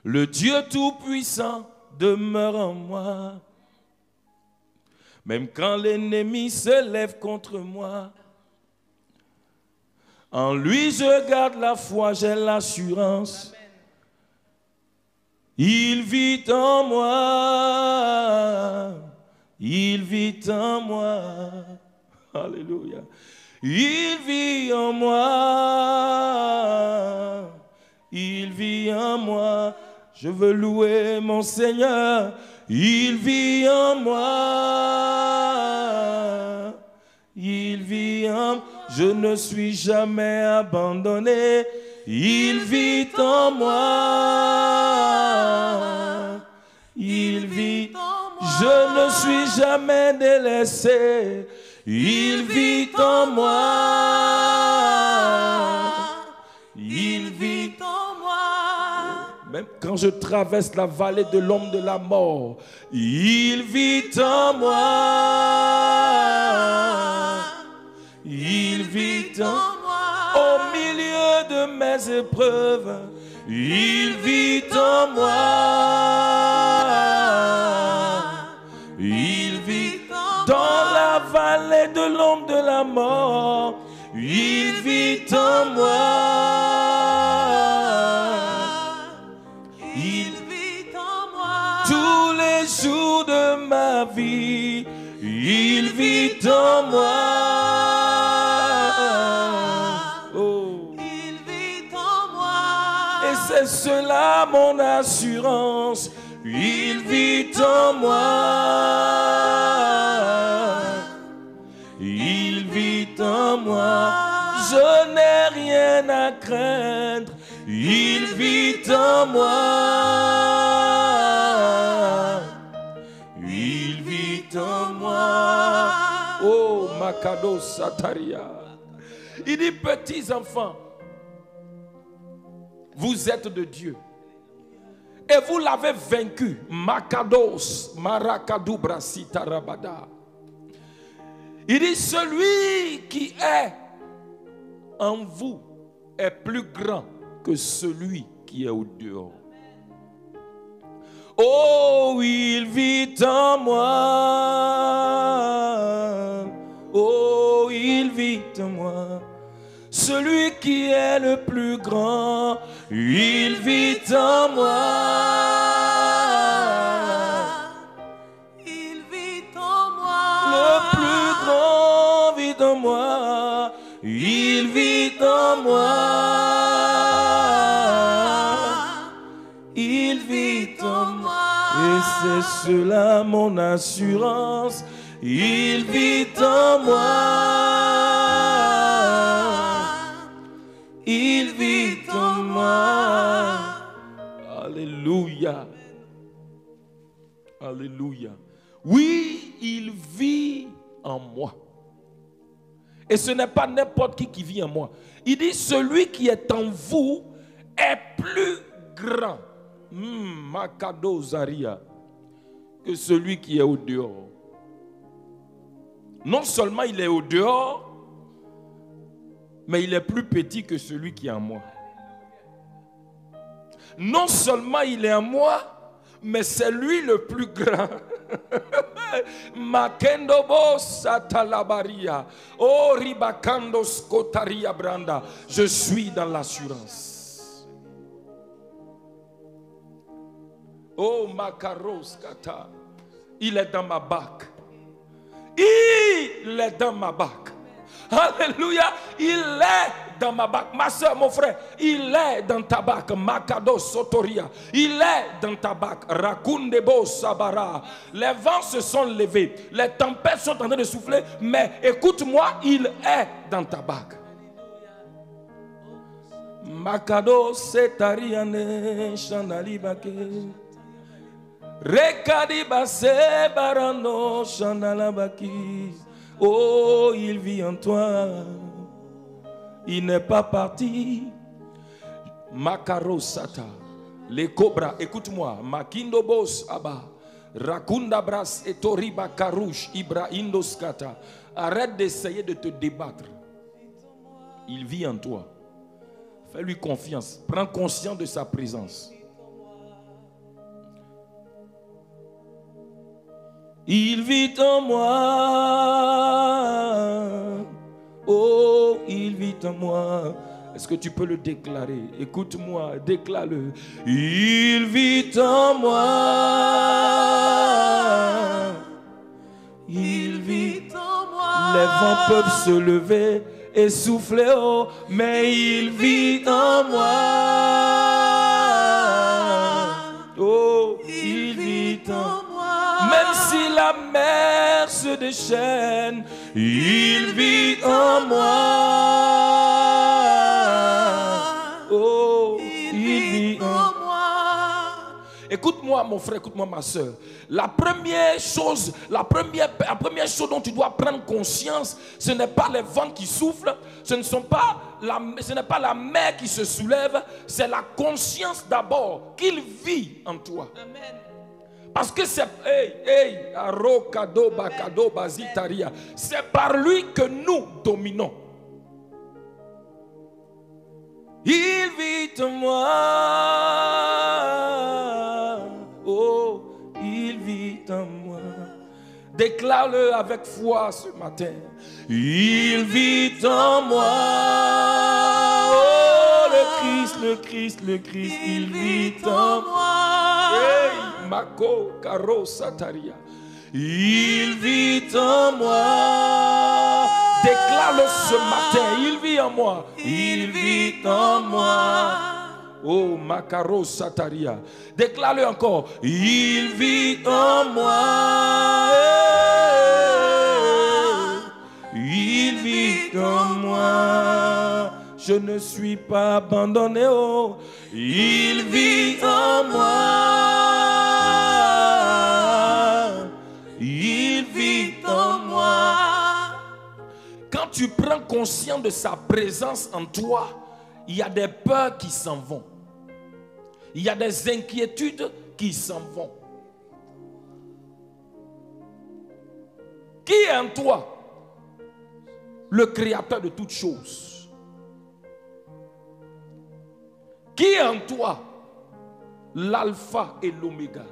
Le Dieu tout-puissant demeure en moi. Même quand l'ennemi se lève contre moi, en lui je garde la foi, j'ai l'assurance. Il vit en moi, il vit en moi. Alléluia. Il vit en moi, il vit en moi. Je veux louer mon Seigneur. Il vit en moi, il vit en moi, je ne suis jamais abandonné, il vit en moi, il vit en moi, je ne suis jamais délaissé, il vit en moi, il vit en moi. Même quand je traverse la vallée de l'ombre de la mort, il vit en moi. Il vit en moi. Au milieu de mes épreuves, il vit en moi. Il vit en moi. Dans la vallée de l'ombre de la mort, il vit en moi. Jour de ma vie, il vit en moi. Oh. Il vit en moi. Et c'est cela mon assurance. Il vit en moi. Il vit en moi. Je n'ai rien à craindre. Il vit en moi. En moi. Oh, Makado Sataria. Il dit, petits enfants, vous êtes de Dieu et vous l'avez vaincu. Makados Marakadou Brasita Rabada. Il dit, celui qui est en vous est plus grand que celui qui est au dehors. Oh, il vit en moi. Oh, il vit en moi. Celui qui est le plus grand, il vit en moi. Il vit en moi. Le plus grand vit en moi. Il vit en moi. C'est cela mon assurance. Il vit en moi. Il vit en moi. Alléluia. Alléluia. Oui, il vit en moi. Et ce n'est pas n'importe qui vit en moi. Il dit, celui qui est en vous est plus grand. Makado Zaria. Que celui qui est au dehors. Non seulement il est au dehors, mais il est plus petit que celui qui est en moi. Non seulement il est en moi, mais c'est lui le plus grand. Makendobo satalabaria. Oh ribakando skotaria branda. Je suis dans l'assurance. Oh makaros kata. Il est dans ma barque. Il est dans ma barque. Alléluia. Il est dans ma barque. Ma soeur, mon frère, il est dans ta barque. Makado Sotoria. Il est dans ta barque. Rakundebo Sabara. Les vents se sont levés. Les tempêtes sont en train de souffler. Mais écoute-moi, il est dans ta barque. Makado Setariane Shanalibake. Rekadi Base Barano Shanalabaki. Oh, il vit en toi. Il n'est pas parti. Makaro Sata. Les cobras, écoute-moi. Makindo Bos Abba. Rakunda Bras et Toriba Karouche. Ibrahindoskata. Arrête d'essayer de te débattre. Il vit en toi. Fais-lui confiance. Prends conscience de sa présence. Il vit en moi. Oh, il vit en moi. Est-ce que tu peux le déclarer? Écoute-moi, déclare-le. Il vit en moi. Il vit en moi. Les vents peuvent se lever et souffler haut, mais il vit en moi. Oh, il vit en moi. Même si la mer se déchaîne, il vit en moi. Oh, il vit en moi. Écoute-moi mon frère, écoute-moi ma soeur. La première chose dont tu dois prendre conscience, ce n'est pas les vents qui soufflent, ce n'est pas la mer qui se soulève, c'est la conscience d'abord qu'il vit en toi. Amen. Parce que c'est par lui que nous dominons. Il vit en moi. Oh, il vit en moi. Déclare-le avec foi ce matin. Il vit en moi. Oh, le Christ, il vit en moi. Hey, Mako, Karo, Sataria. Il vit en moi. Déclare-le ce matin. Il vit en moi. Il vit en moi. Oh, Makaro Sataria. Déclare-le encore. Il vit en moi. Il vit en moi. Je ne suis pas abandonné. Oh, il vit en moi. Il vit en moi. Quand tu prends conscience de sa présence en toi, il y a des peurs qui s'en vont. Il y a des inquiétudes qui s'en vont. Qui est en toi? Le créateur de toutes choses. Qui est en toi? L'alpha et l'oméga.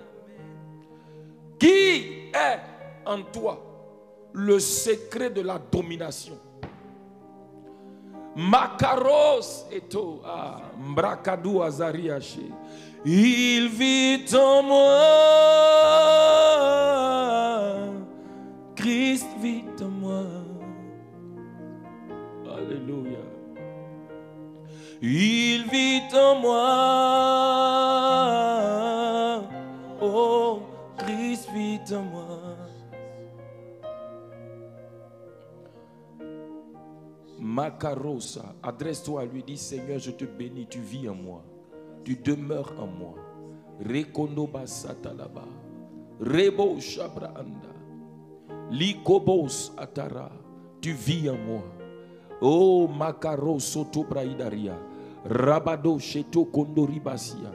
Qui est en toi? Le secret de la domination. Makaros eto mbrakadou azariache. Il vit en moi. Christ vit en moi. Alléluia. Il vit en moi. Oh, vite en moi. Makarosa, adresse-toi à lui, dis Seigneur, je te bénis, tu vis en moi, tu demeures en moi. Rekondo basata laba, rebo shabra anda, likobos atara, tu vis en moi. Oh makaro soto braidaria, rabado sheto kondoribasia,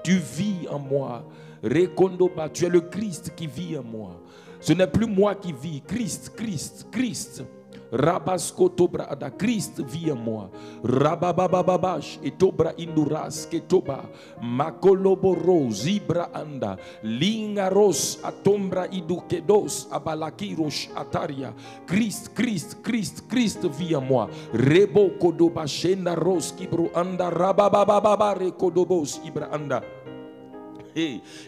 tu vis en moi. Rekondo ba, tu es le Christ qui vit en moi. Ce n'est plus moi qui vis, Christ. Rabasko brada, Christ vit en moi. Rababababash et tobra induras ke toba makoloboro zibra anda lingaros atombra idukedos abalakirosh ataria. Christ vit en moi. Rebo kodoba shenda ros kibro anda rababababa rekodobos ibra anda.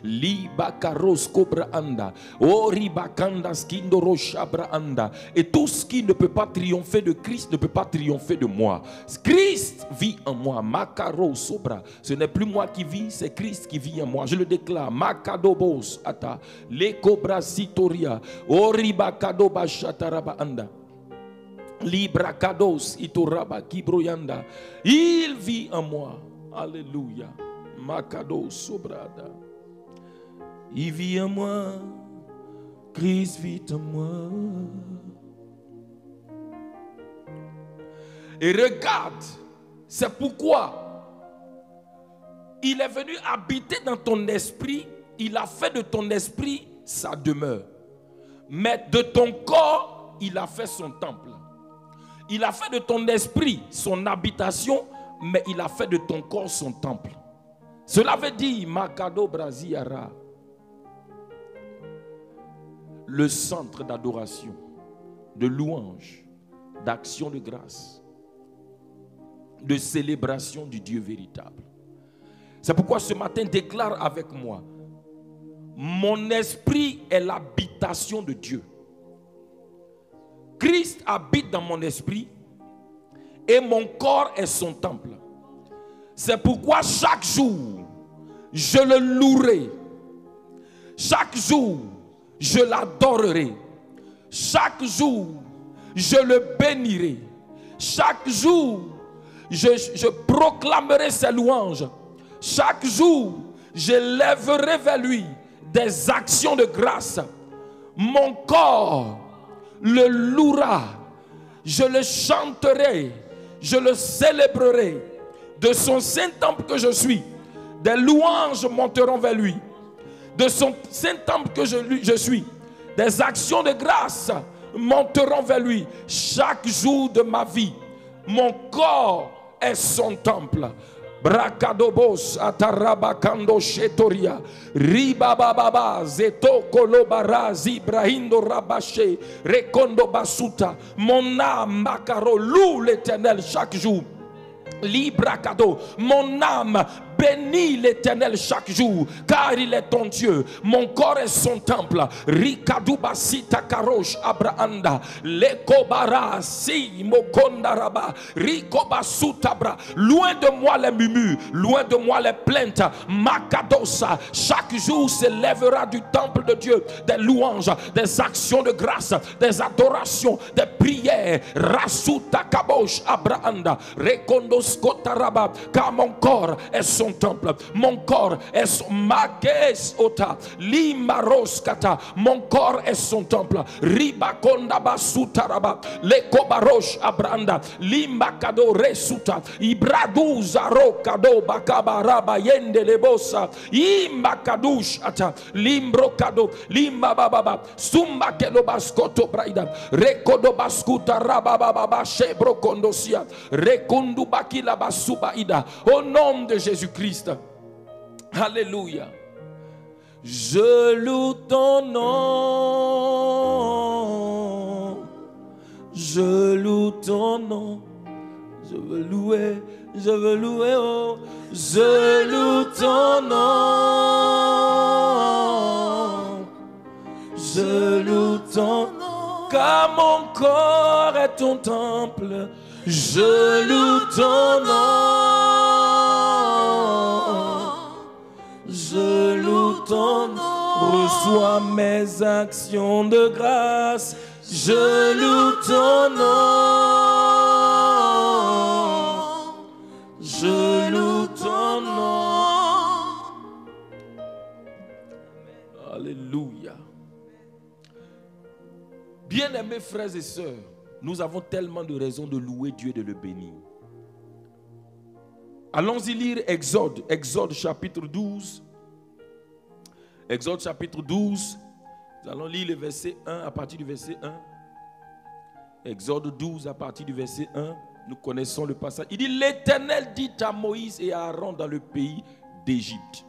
Libakaros cobra anda, oribakanda skindo roshabra anda. Et tout ce qui ne peut pas triompher de Christ ne peut pas triompher de moi. Christ vit en moi. Makaro sobra. Ce n'est plus moi qui vis, c'est Christ qui vit en moi. Je le déclare. Makadobos ata, le cobra sitoria, oribakadoba shataraba anda. Librakados itoraba kibroyanda. Il vit en moi. Alléluia. Makado sobrada. Il vit en moi, Christ vit en moi. Et regarde, c'est pourquoi il est venu habiter dans ton esprit, il a fait de ton esprit sa demeure. Mais de ton corps, il a fait son temple. Il a fait de ton esprit son habitation, mais il a fait de ton corps son temple. Cela veut dire, Makado Brasiara, le centre d'adoration, de louange, d'action de grâce, de célébration du Dieu véritable. C'est pourquoi ce matin, déclare avec moi, mon esprit est l'habitation de Dieu. Christ habite dans mon esprit et mon corps est son temple. C'est pourquoi chaque jour, je le louerai. Chaque jour, je l'adorerai. Chaque jour, je le bénirai. Chaque jour, je proclamerai ses louanges. Chaque jour, je lèverai vers lui des actions de grâce. Mon corps le louera. Je le chanterai. Je le célébrerai. De son Saint-Temple que je suis, des louanges monteront vers lui. De son Saint-Temple que je suis, des actions de grâce monteront vers lui. Chaque jour de ma vie, mon corps est son temple. Brakadobos atarabakando shetoria ribababa zeto kolobara zibrahindo rabaché rekondo basuta. Mon âme makaro loue l'Éternel chaque jour. Librakado, mon âme bénis l'Éternel chaque jour, car il est ton Dieu. Mon corps est son temple. Rikaduba sita karosh abraanda, lekobara si mokondaraba, rikoba sutabra. Loin de moi les murmures, loin de moi les plaintes. Makadosa, chaque jour s'élèvera du temple de Dieu des louanges, des actions de grâce, des adorations, des prières. Rasuta kabosh abraanda, rekondos kotaraba, car mon corps est son temple. Mon corps est son makes ota limaroskata. Mon corps est son temple. Ribakonda basutaraba lekobarosh abranda limbakado resuta ibradu zaro kado bakabaraba yende lebosa imbakadush ata limbrokado limbababa sumba kelo baskoto braida rekodo baskuta rabababa shebro kondosia rekundu bakila basuba ida. Au nom de Jésus-Christ. Alléluia. Je loue ton nom. Je loue ton nom. Je veux louer, oh. Je loue ton nom. Je loue ton nom. Car mon corps est ton temple. Je loue ton nom. Je loue ton nom. Reçois mes actions de grâce. Je loue ton nom. Je loue ton nom. Alléluia. Bien-aimés frères et sœurs, nous avons tellement de raisons de louer Dieu et de le bénir. Allons-y lire Exode chapitre 12. Exode chapitre 12. Nous allons lire le verset 1 à partir du verset 1. Exode 12 à partir du verset 1. Nous connaissons le passage. Il dit, l'Éternel dit à Moïse et à Aaron dans le pays d'Égypte.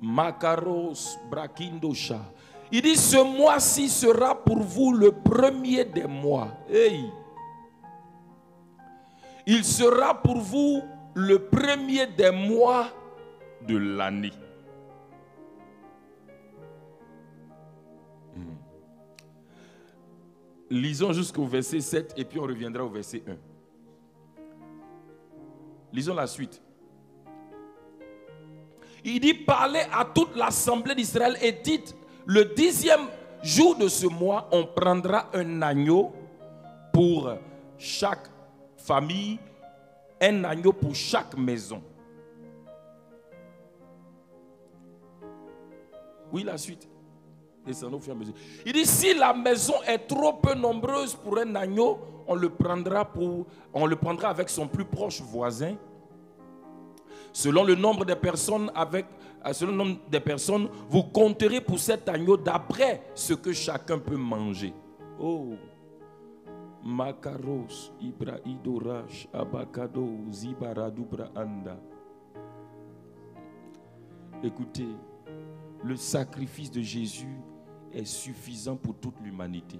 Makaros Brakindosha. Il dit, ce mois-ci sera pour vous le premier des mois. Hey. Il sera pour vous le premier des mois de l'année. Lisons jusqu'au verset 7 et puis on reviendra au verset 1. Lisons la suite. Il dit, parlez à toute l'assemblée d'Israël et dites, le 10e jour de ce mois, on prendra un agneau pour chaque famille, un agneau pour chaque maison. Oui, la suite. Descendons au fur et à mesure. Il dit, si la maison est trop peu nombreuse pour un agneau, on le prendra avec son plus proche voisin. Selon le nombre de personnes, vous compterez pour cet agneau d'après ce que chacun peut manger. Oh, Makaros, Ibrahidorash, Abakado, Zibaradubra Anda. Écoutez, le sacrifice de Jésus est suffisant pour toute l'humanité.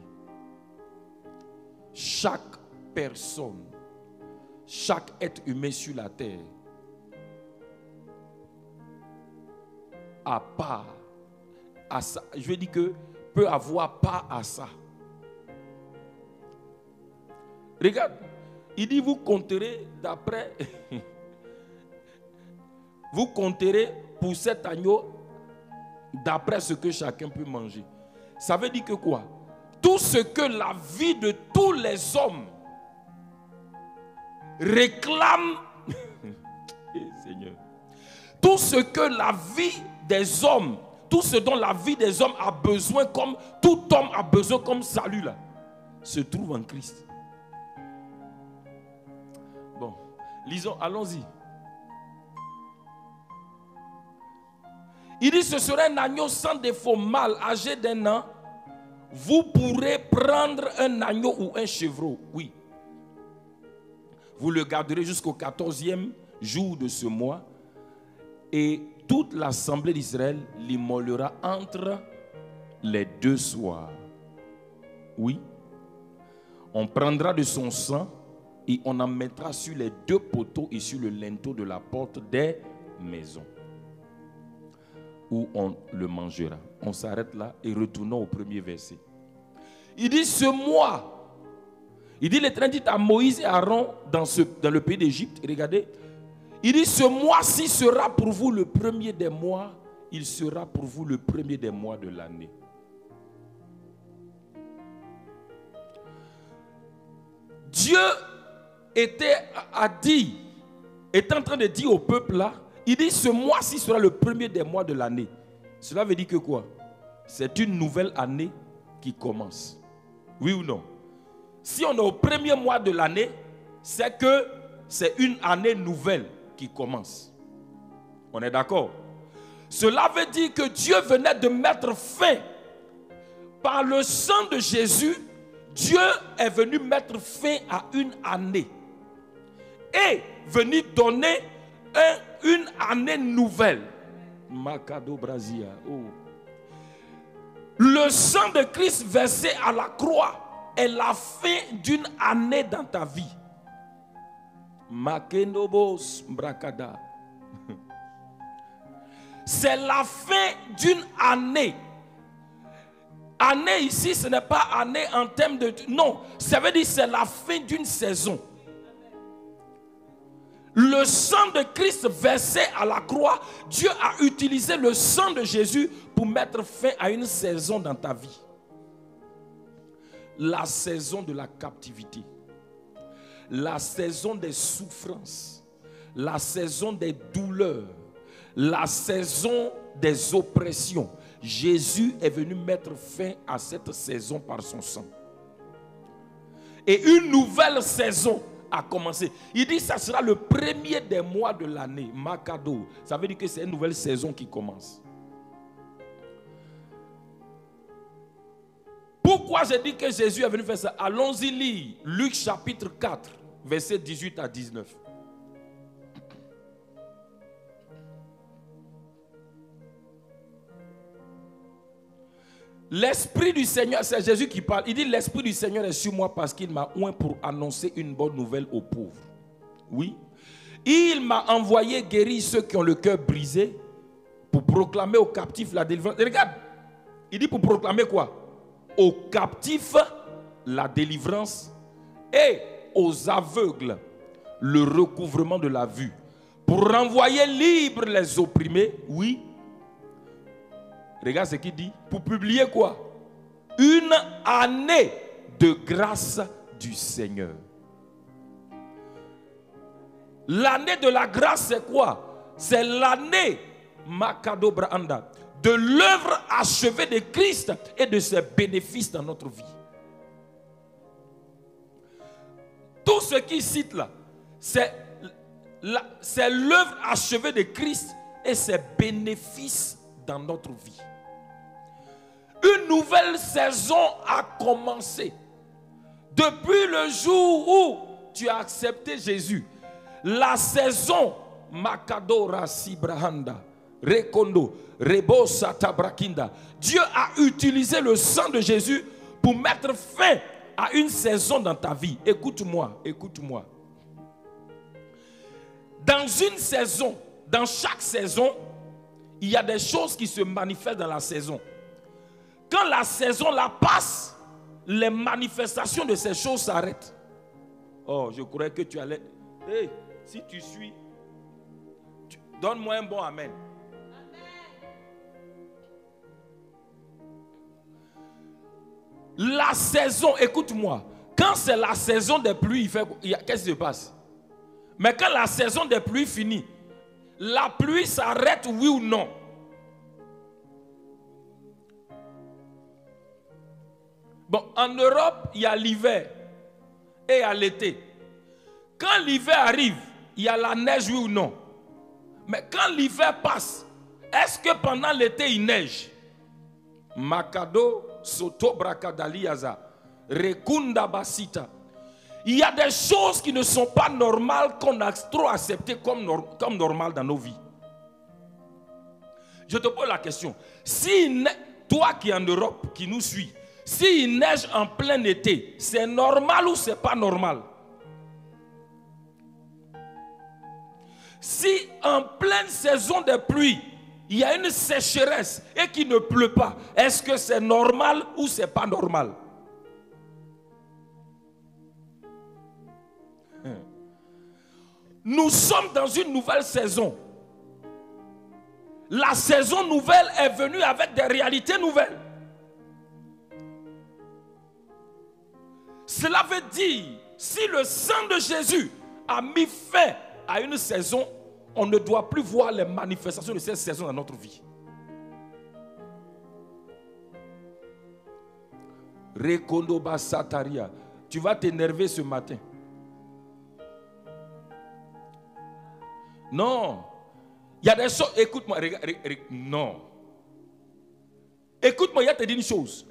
Chaque personne, chaque être humain sur la terre a part à ça. Je veux dire que peut avoir part à ça. Regarde, il dit vous compterez d'après, vous compterez pour cet agneau d'après ce que chacun peut manger. Ça veut dire que quoi? Tout ce que la vie de tous les hommes réclame, Seigneur, tout ce que la vie des hommes, tout ce dont la vie des hommes a besoin, comme tout homme a besoin comme salut là, se trouve en Christ. Bon, lisons, allons-y. Il dit, ce serait un agneau sans défaut, mâle, âgé d'1 an. Vous pourrez prendre un agneau ou un chevreau, oui. Vous le garderez jusqu'au 14e jour de ce mois. Et toute l'assemblée d'Israël l'immolera entre les 2 soirs. Oui. On prendra de son sang et on en mettra sur les 2 poteaux et sur le linteau de la porte des maisons, où on le mangera. On s'arrête là et retournons au premier verset. Il dit, ce mois, il dit, l'Éternel dit à Moïse et à Aaron dans le pays d'Égypte, regardez, il dit, ce mois-ci sera pour vous le premier des mois, il sera pour vous le premier des mois de l'année. Dieu était en train de dire au peuple là, il dit, ce mois-ci sera le premier des mois de l'année. Cela veut dire que quoi? C'est une nouvelle année qui commence. Oui ou non? Si on est au premier mois de l'année, c'est que c'est une année nouvelle qui commence. On est d'accord? Cela veut dire que Dieu venait de mettre fin. Par le sang de Jésus, Dieu est venu mettre fin à une année. Et venu donner une année nouvelle. Makado Brazia. Oh. Le sang de Christ versé à la croix est la fin d'une année dans ta vie. Makenobos Brakada. C'est la fin d'une année. Année ici, ce n'est pas année en termes de... Non, ça veut dire c'est la fin d'une saison. le sang de Christ versé à la croix, Dieu a utilisé le sang de Jésus pour mettre fin à une saison dans ta vie. La saison de la captivité, la saison des souffrances, la saison des douleurs, la saison des oppressions. Jésus est venu mettre fin à cette saison par son sang. Et une nouvelle saison a commencé. Il dit que ça sera le premier des mois de l'année. Makado. Ça veut dire que c'est une nouvelle saison qui commence. Pourquoi j'ai dit que Jésus est venu faire ça? Allons-y lire Luc chapitre 4, versets 18 à 19. L'Esprit du Seigneur, c'est Jésus qui parle. Il dit l'Esprit du Seigneur est sur moi parce qu'il m'a oint pour annoncer une bonne nouvelle aux pauvres. Oui. Il m'a envoyé guérir ceux qui ont le cœur brisé, pour proclamer aux captifs la délivrance. Et regarde, il dit pour proclamer quoi? Aux captifs la délivrance et aux aveugles le recouvrement de la vue. Pour renvoyer libres les opprimés. Oui. Regarde ce qu'il dit. Pour publier quoi? Une année de grâce du Seigneur. L'année de la grâce, c'est quoi? C'est l'année Makado Brahanda de l'œuvre achevée de Christ et de ses bénéfices dans notre vie. Tout ce qu'il cite là, c'est l'œuvre achevée de Christ et ses bénéfices dans notre vie. Une nouvelle saison a commencé. Depuis le jour où tu as accepté Jésus, la saison Makado Rasi Brahanda, Rekondo, Rebo Sata Brakinda, Dieu a utilisé le sang de Jésus pour mettre fin à une saison dans ta vie. Écoute-moi, écoute-moi. Dans une saison, dans chaque saison, il y a des choses qui se manifestent dans la saison. Quand la saison la passe, les manifestations de ces choses s'arrêtent. Oh, je croyais que tu allais... Hey, si tu suis, donne-moi un bon amen. La saison, écoute-moi, quand c'est la saison des pluies, qu'est-ce qui se passe? Mais quand la saison des pluies finit, la pluie s'arrête, oui ou non? Bon, en Europe, il y a l'hiver et il y a l'été. Quand l'hiver arrive, il y a la neige, oui ou non? Mais quand l'hiver passe, est-ce que pendant l'été, il neige? Makado Soto Brakadaliaza, Rekunda Basita. Il y a des choses qui ne sont pas normales qu'on a trop acceptées comme normales dans nos vies. Je te pose la question. Si toi qui es en Europe, qui nous suis, s'il neige en plein été, c'est normal ou c'est pas normal? Si en pleine saison de pluie, il y a une sécheresse et qu'il ne pleut pas, est-ce que c'est normal ou c'est pas normal? Nous sommes dans une nouvelle saison. La saison nouvelle est venue avec des réalités nouvelles. Cela veut dire, si le sang de Jésus a mis fin à une saison, on ne doit plus voir les manifestations de cette saison dans notre vie. Rekondo Basataria, tu vas t'énerver ce matin. Non. Il y a des choses, écoute-moi, non. Écoute-moi, il y a te dire une chose.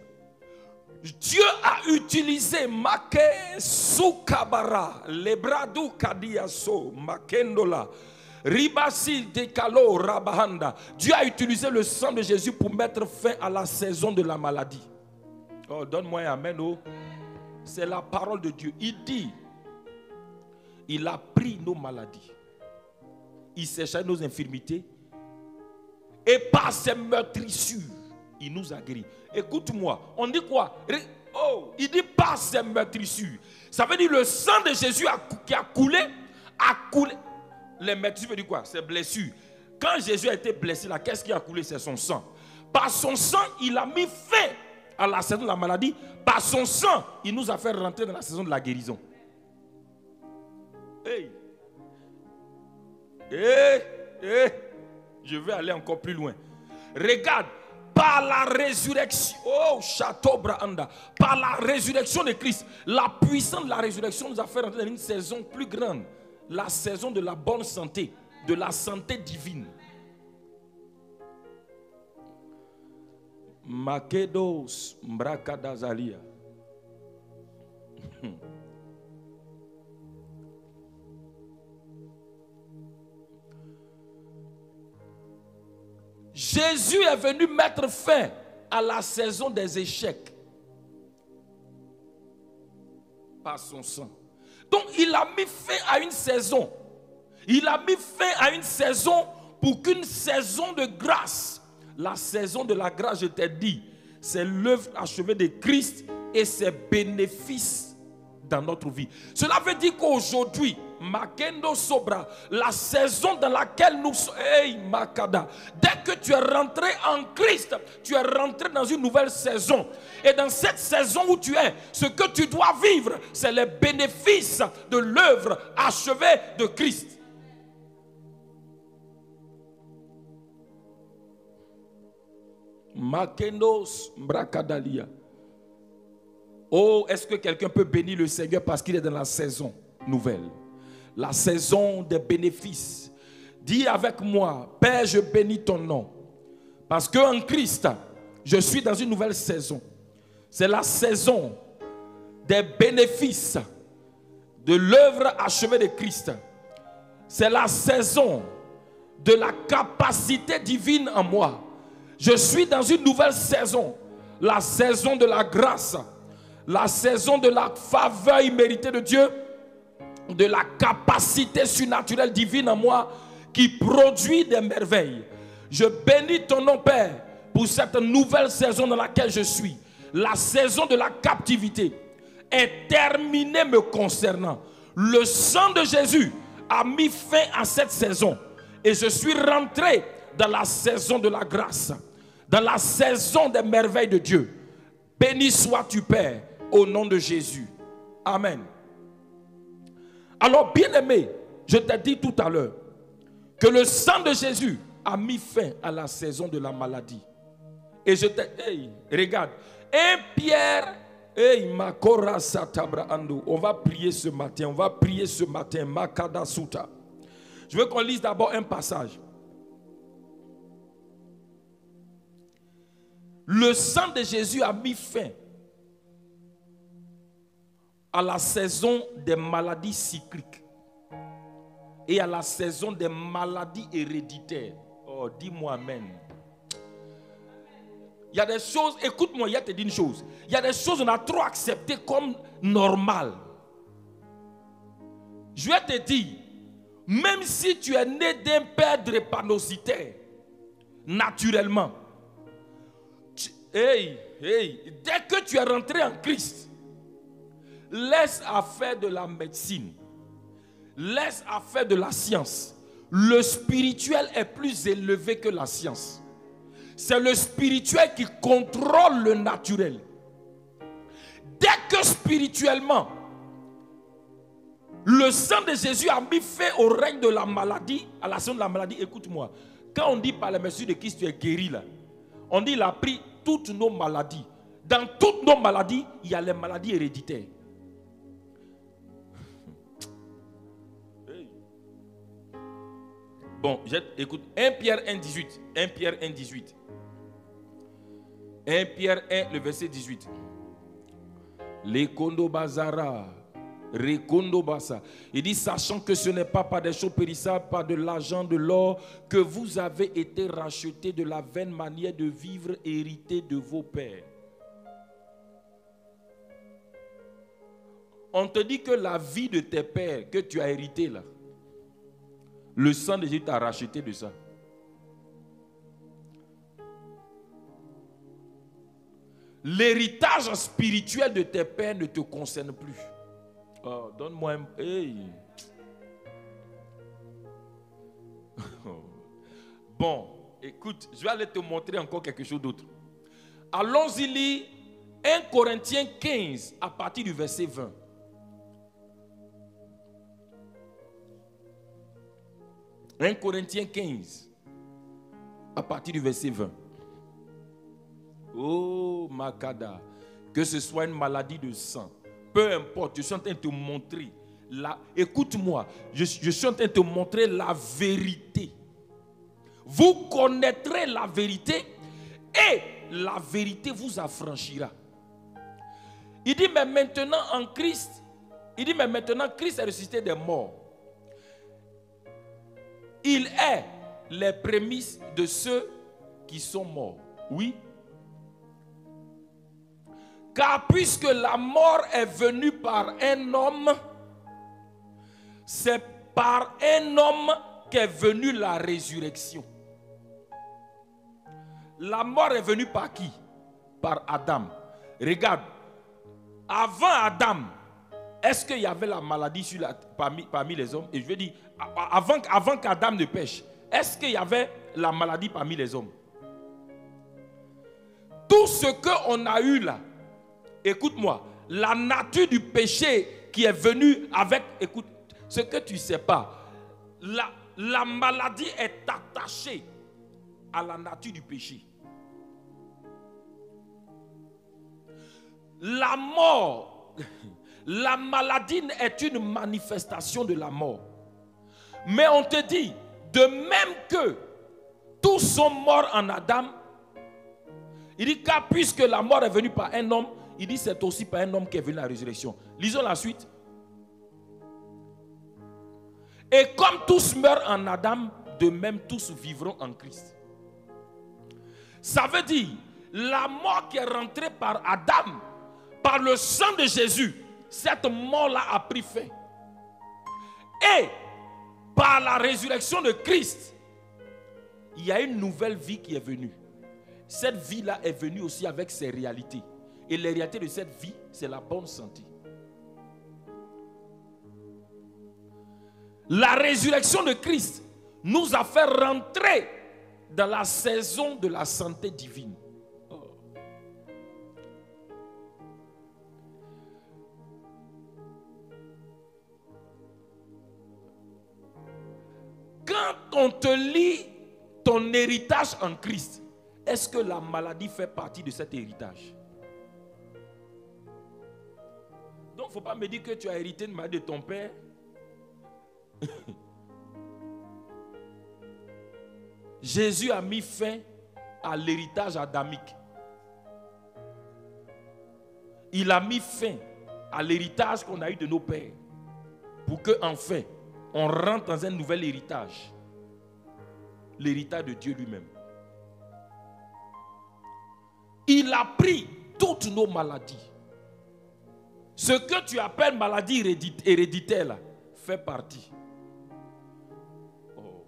Dieu a utilisé Make Sukabara, Lebradu Kadiaso, Makendola, Ribasi Dekalo Rabahanda. Dieu a utilisé le sang de Jésus pour mettre fin à la saison de la maladie. Oh, donne-moi un amen. Oh. C'est la parole de Dieu. Il dit, il a pris nos maladies. Il sécha nos infirmités. Et par ses meurtrissures, il nous a guéris. Écoute-moi, on dit quoi? Oh, il dit par ses meurtrissures. Ça veut dire le sang de Jésus qui a coulé, Les meurtrissures veut dire quoi? C'est blessure. Quand Jésus a été blessé, là, qu'est-ce qui a coulé? C'est son sang. Par son sang, il a mis fin à la saison de la maladie. Par son sang, il nous a fait rentrer dans la saison de la guérison. Hey. Je vais aller encore plus loin. Regarde, par la résurrection, oh Château Brahanda, par la résurrection de Christ, la puissance de la résurrection nous a fait rentrer dans une saison plus grande, la saison de la bonne santé, de la santé divine. Makedos Mbrakadazalia. Jésus est venu mettre fin à la saison des échecs par son sang. Donc il a mis fin à une saison. Il a mis fin à une saison pour qu'une saison de grâce, la saison de la grâce, je t'ai dit, c'est l'œuvre achevée de Christ et ses bénéfices dans notre vie. Cela veut dire qu'aujourd'hui, Makendo Sobra, la saison dans laquelle nous sommes, hey, Makada, dès que tu es rentré en Christ, tu es rentré dans une nouvelle saison. Et dans cette saison où tu es, ce que tu dois vivre, c'est les bénéfices de l'œuvre achevée de Christ. Makendos Mbrakadalia. Oh, est-ce que quelqu'un peut bénir le Seigneur parce qu'il est dans la saison nouvelle? La saison des bénéfices. Dis avec moi, Père, je bénis ton nom. Parce qu'en Christ, je suis dans une nouvelle saison. C'est la saison des bénéfices de l'œuvre achevée de Christ. C'est la saison de la capacité divine en moi. Je suis dans une nouvelle saison. La saison de la grâce. La saison de la faveur imméritée de Dieu. De la capacité surnaturelle divine en moi qui produit des merveilles. Je bénis ton nom, Père, pour cette nouvelle saison dans laquelle je suis. La saison de la captivité est terminée me concernant. Le sang de Jésus a mis fin à cette saison et je suis rentré dans la saison de la grâce, dans la saison des merveilles de Dieu. Béni sois-tu, Père, au nom de Jésus. Amen. Alors, bien-aimé, je t'ai dit tout à l'heure que le sang de Jésus a mis fin à la saison de la maladie. Et je t'ai... Hey, regarde. 1 Pierre... Hey, Makora Satabra Ando. On va prier ce matin. On va prier ce matin. Makada Suta. Je veux qu'on lise d'abord un passage. Le sang de Jésus a mis fin à la saison des maladies cycliques et à la saison des maladies héréditaires. Oh, dis-moi amen. Il y a des choses, écoute-moi, il y a te dit une chose. Il y a des choses qu'on a trop acceptées comme normales. Je vais te dire, même si tu es né d'un père drépanocytaire, naturellement, dès que tu es rentré en Christ, laisse à faire de la médecine, laisse à faire de la science. Le spirituel est plus élevé que la science. C'est le spirituel qui contrôle le naturel. Dès que spirituellement, le sang de Jésus a mis fin au règne de la maladie, à la saison de la maladie, écoute-moi. Quand on dit par la mesure de Christ, tu es guéri là, on dit il a pris toutes nos maladies. Dans toutes nos maladies, il y a les maladies héréditaires. Bon, écoute, 1 Pierre 1, 18. 1 Pierre 1, 18. 1 Pierre 1, le verset 18. Les kondo bazara, rekondo basa. Il dit, sachant que ce n'est pas par des choses périssables, par de l'argent, de l'or, que vous avez été rachetés de la vaine manière de vivre héritée de vos pères. On te dit que la vie de tes pères que tu as hérité là, le sang de Jésus t'a racheté de ça. L'héritage spirituel de tes pères ne te concerne plus. Oh, donne-moi un... Hey. Bon, écoute, je vais aller te montrer encore quelque chose d'autre. Allons-y lire 1 Corinthiens 15 à partir du verset 20. « 1 Corinthiens 15 à partir du verset 20. Oh, Makada, que ce soit une maladie de sang, peu importe, je suis en train de te montrer. Écoute-moi, je suis en train de te montrer la vérité. Vous connaîtrez la vérité et la vérité vous affranchira. Il dit, mais maintenant en Christ, Christ est ressuscité des morts. Il est les prémices de ceux qui sont morts. Oui. Car puisque la mort est venue par un homme, c'est par un homme qu'est venue la résurrection. La mort est venue par qui? Par Adam. Regarde, avant Adam, est-ce qu'il y avait la maladie parmi les hommes? Et je veux dire, avant qu'Adam ne pêche, est-ce qu'il y avait la maladie parmi les hommes? Tout ce qu'on a eu là, écoute-moi, la nature du péché qui est venue avec, écoute, ce que tu ne sais pas, la maladie est attachée à la nature du péché. La mort, la maladie est une manifestation de la mort. Mais on te dit, de même que tous sont morts en Adam, il dit car puisque la mort est venue par un homme, il dit c'est aussi par un homme qu'est venue la résurrection. Lisons la suite. Et comme tous meurent en Adam, de même tous vivront en Christ. Ça veut dire, la mort qui est rentrée par Adam, par le sang de Jésus, cette mort-là a pris fin. Et par la résurrection de Christ, il y a une nouvelle vie qui est venue. Cette vie-là est venue aussi avec ses réalités. Et les réalités de cette vie, c'est la bonne santé. La résurrection de Christ nous a fait rentrer dans la saison de la santé divine. Oh. Quand on te lit ton héritage en Christ, est-ce que la maladie fait partie de cet héritage? Donc, il ne faut pas me dire que tu as hérité une maladie de ton père. Jésus a mis fin à l'héritage adamique. Il a mis fin à l'héritage qu'on a eu de nos pères. Pour que, enfin, on rentre dans un nouvel héritage. L'héritage de Dieu lui-même. Il a pris toutes nos maladies. Ce que tu appelles maladie héréditaire là, fait partie. Oh,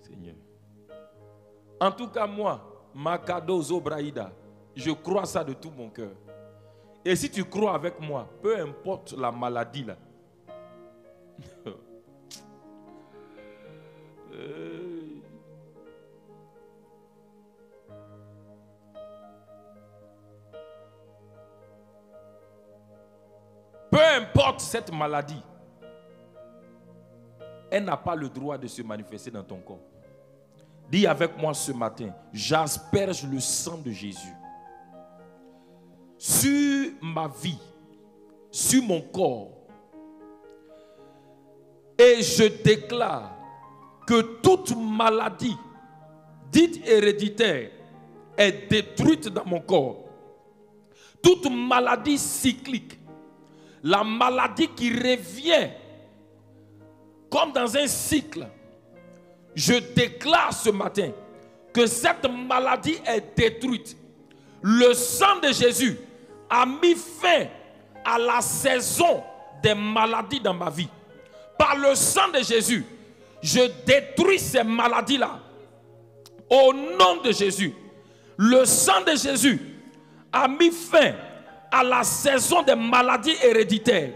Seigneur. En tout cas, moi, Makado Zobraïda, je crois ça de tout mon cœur. Et si tu crois avec moi, peu importe la maladie là, peu importe cette maladie, elle n'a pas le droit de se manifester dans ton corps. Dis avec moi ce matin, j'asperge le sang de Jésus sur ma vie, sur mon corps. Et je déclare que toute maladie dite héréditaire est détruite dans mon corps. Toute maladie cyclique, la maladie qui revient comme dans un cycle, je déclare ce matin que cette maladie est détruite. Le sang de Jésus a mis fin à la saison des maladies dans ma vie. Par le sang de Jésus, je détruis ces maladies-là. Au nom de Jésus, le sang de Jésus a mis fin à la saison des maladies héréditaires,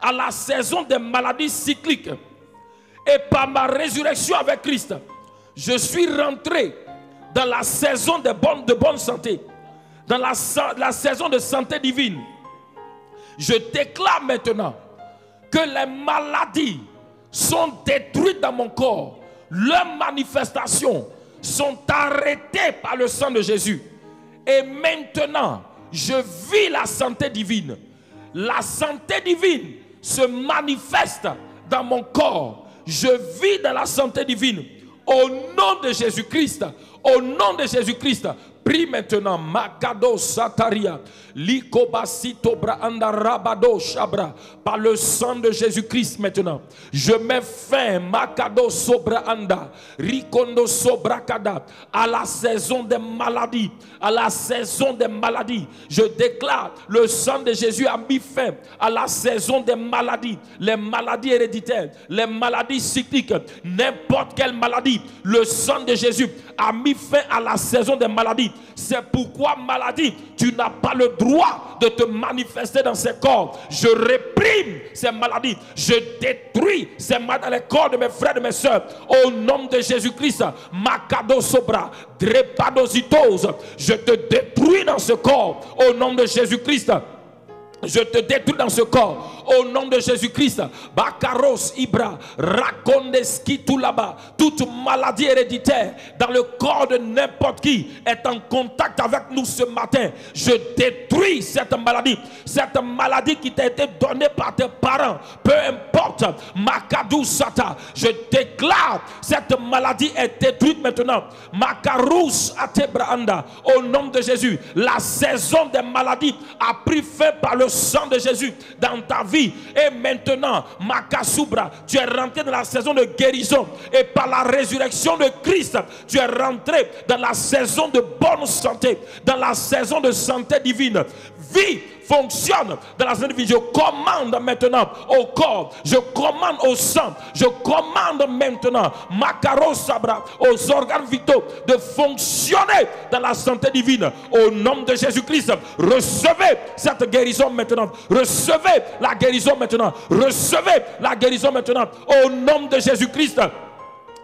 à la saison des maladies cycliques. Et par ma résurrection avec Christ, je suis rentré dans la saison de bonne santé, dans la saison de santé divine. Je déclare maintenant que les maladies sont détruites dans mon corps. Leurs manifestations sont arrêtées par le sang de Jésus. Et maintenant, je vis la santé divine. La santé divine se manifeste dans mon corps. Je vis dans la santé divine. Au nom de Jésus-Christ, au nom de Jésus-Christ, prie maintenant. Makado Sataria, Likobasito Braanda Rabado Shabra, par le sang de Jésus-Christ maintenant. Je mets fin, Makado Sobraanda, Rikondo Sobrakada, à la saison des maladies. À la saison des maladies. Je déclare, le sang de Jésus a mis fin à la saison des maladies. Les maladies héréditaires, les maladies cycliques, n'importe quelle maladie. Le sang de Jésus a mis fin à la saison des maladies. C'est pourquoi, maladie, tu n'as pas le droit de te manifester dans ces corps. Je réprime ces maladies. Je détruis ces maladies dans les corps de mes frères et de mes soeurs. Au nom de Jésus-Christ, Makado Sobra, Drepadositose, je te détruis dans ce corps. Au nom de Jésus-Christ. Je te détruis dans ce corps. Au nom de Jésus-Christ. Bakaros Ibra. Rakondeski tout là-bas. Toute maladie héréditaire dans le corps de n'importe qui est en contact avec nous ce matin. Je détruis cette maladie. Cette maladie qui t'a été donnée par tes parents. Peu importe. Makadou Sata. Je déclare cette maladie est détruite maintenant. Makarous Atebraanda. Au nom de Jésus. La saison des maladies a pris fin par le sang de Jésus dans ta vie. Et maintenant, Makasubra, tu es rentré dans la saison de guérison. Et par la résurrection de Christ, tu es rentré dans la saison de bonne santé, dans la saison de santé divine. Vie fonctionne dans la santé divine. Je commande maintenant au corps, je commande au sang, je commande maintenant Makaro Sabra, aux organes vitaux de fonctionner dans la santé divine. Au nom de Jésus-Christ, recevez cette guérison maintenant. Recevez la guérison maintenant. Recevez la guérison maintenant. Au nom de Jésus-Christ.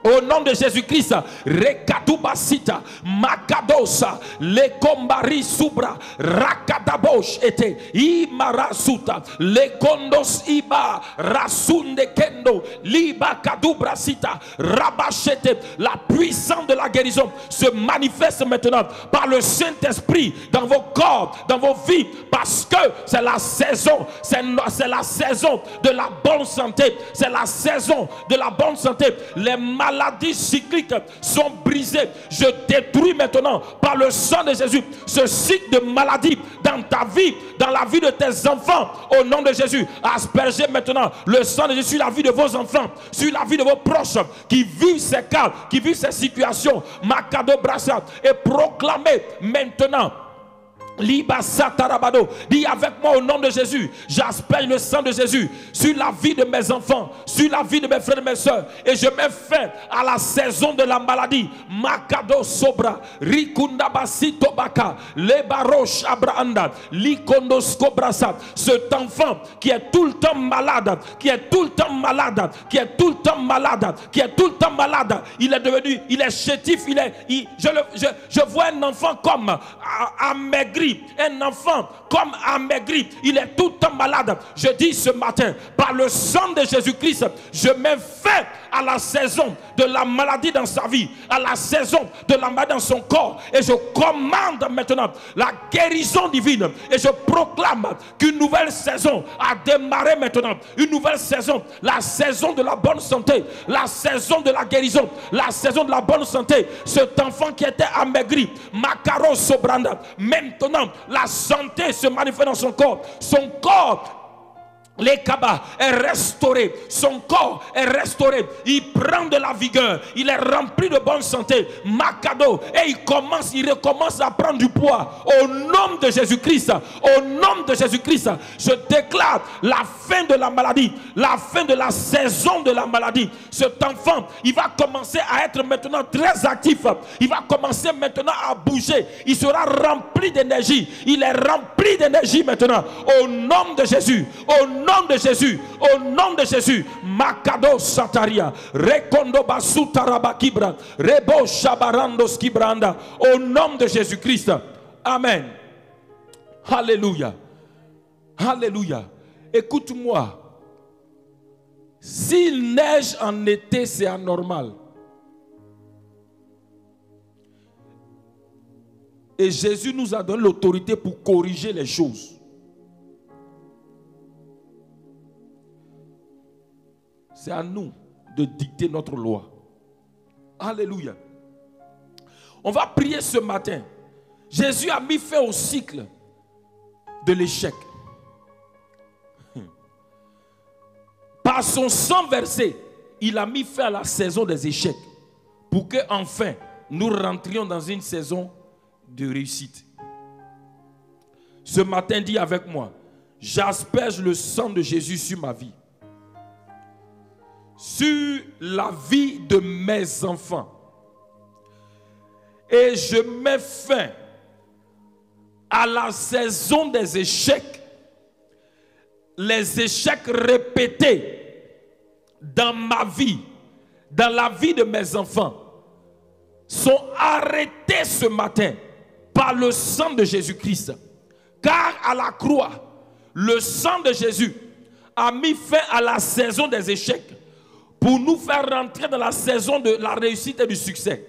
Au nom de Jésus-Christ, Rekatubasita, Makadosa, Lekombari Subra, Rakadabosh ete, Imarasuta, Lekondos Iba, Rasunde Kendo, Liba Kadubrasita, Rabachete. La puissance de la guérison se manifeste maintenant par le Saint-Esprit dans vos corps, dans vos vies, parce que c'est la saison, c'est la saison de la bonne santé, c'est la saison de la bonne santé. Les maladies cycliques sont brisées. Je détruis maintenant par le sang de Jésus ce cycle de maladie dans ta vie, dans la vie de tes enfants. Au nom de Jésus, aspergez maintenant le sang de Jésus sur la vie de vos enfants, sur la vie de vos proches qui vivent ces cas, qui vivent ces situations. Makado Brassa, et proclamez maintenant. Liba Satarabado, dis avec moi au nom de Jésus, j'asperge le sang de Jésus sur la vie de mes enfants, sur la vie de mes frères et mes soeurs, et je mets fin à la saison de la maladie. Makado Sobra, Rikunda Basito Baka, Lebarosh Abraanda, Likondos Kobrasa. Cet enfant qui est tout le temps malade, qui est tout le temps malade, qui est tout le temps malade, qui est tout le temps malade, il est devenu, il est chétif, je vois un enfant comme amaigri. Un enfant comme amaigri, il est tout le temps malade. Je dis ce matin, par le sang de Jésus-Christ, je mets fin à la saison de la maladie dans sa vie, à la saison de la maladie dans son corps, et je commande maintenant la guérison divine, et je proclame qu'une nouvelle saison a démarré maintenant. Une nouvelle saison, la saison de la bonne santé, la saison de la guérison, la saison de la bonne santé. Cet enfant qui était amaigri, Makaro Sobranda, maintenant la santé se manifeste dans son corps. Son corps, les cabas, est restauré. Son corps est restauré. Il prend de la vigueur. Il est rempli de bonne santé. Makado. Et il recommence à prendre du poids. Au nom de Jésus-Christ. Au nom de Jésus-Christ. Je déclare la fin de la maladie. La fin de la saison de la maladie. Cet enfant, il va commencer à être maintenant très actif. Il va commencer maintenant à bouger. Il sera rempli d'énergie. Il est rempli d'énergie maintenant. Au nom de Jésus. Au nom nom de Jésus, au nom de Jésus, Makado Sataria, Rekondo Basutarabakibra, Rebo Shabarandos Kibranda, au nom de Jésus-Christ. Amen. Alléluia. Alléluia. Écoute-moi. S'il neige en été, c'est anormal. Et Jésus nous a donné l'autorité pour corriger les choses. C'est à nous de dicter notre loi. Alléluia. On va prier ce matin. Jésus a mis fin au cycle de l'échec. Par son sang versé, il a mis fin à la saison des échecs pour que enfin nous rentrions dans une saison de réussite. Ce matin, dis avec moi, j'asperge le sang de Jésus sur ma vie, sur la vie de mes enfants, et je mets fin à la saison des échecs, les échecs répétés dans ma vie, dans la vie de mes enfants, sont arrêtés ce matin par le sang de Jésus-Christ. Car à la croix, le sang de Jésus a mis fin à la saison des échecs pour nous faire rentrer dans la saison de la réussite et du succès.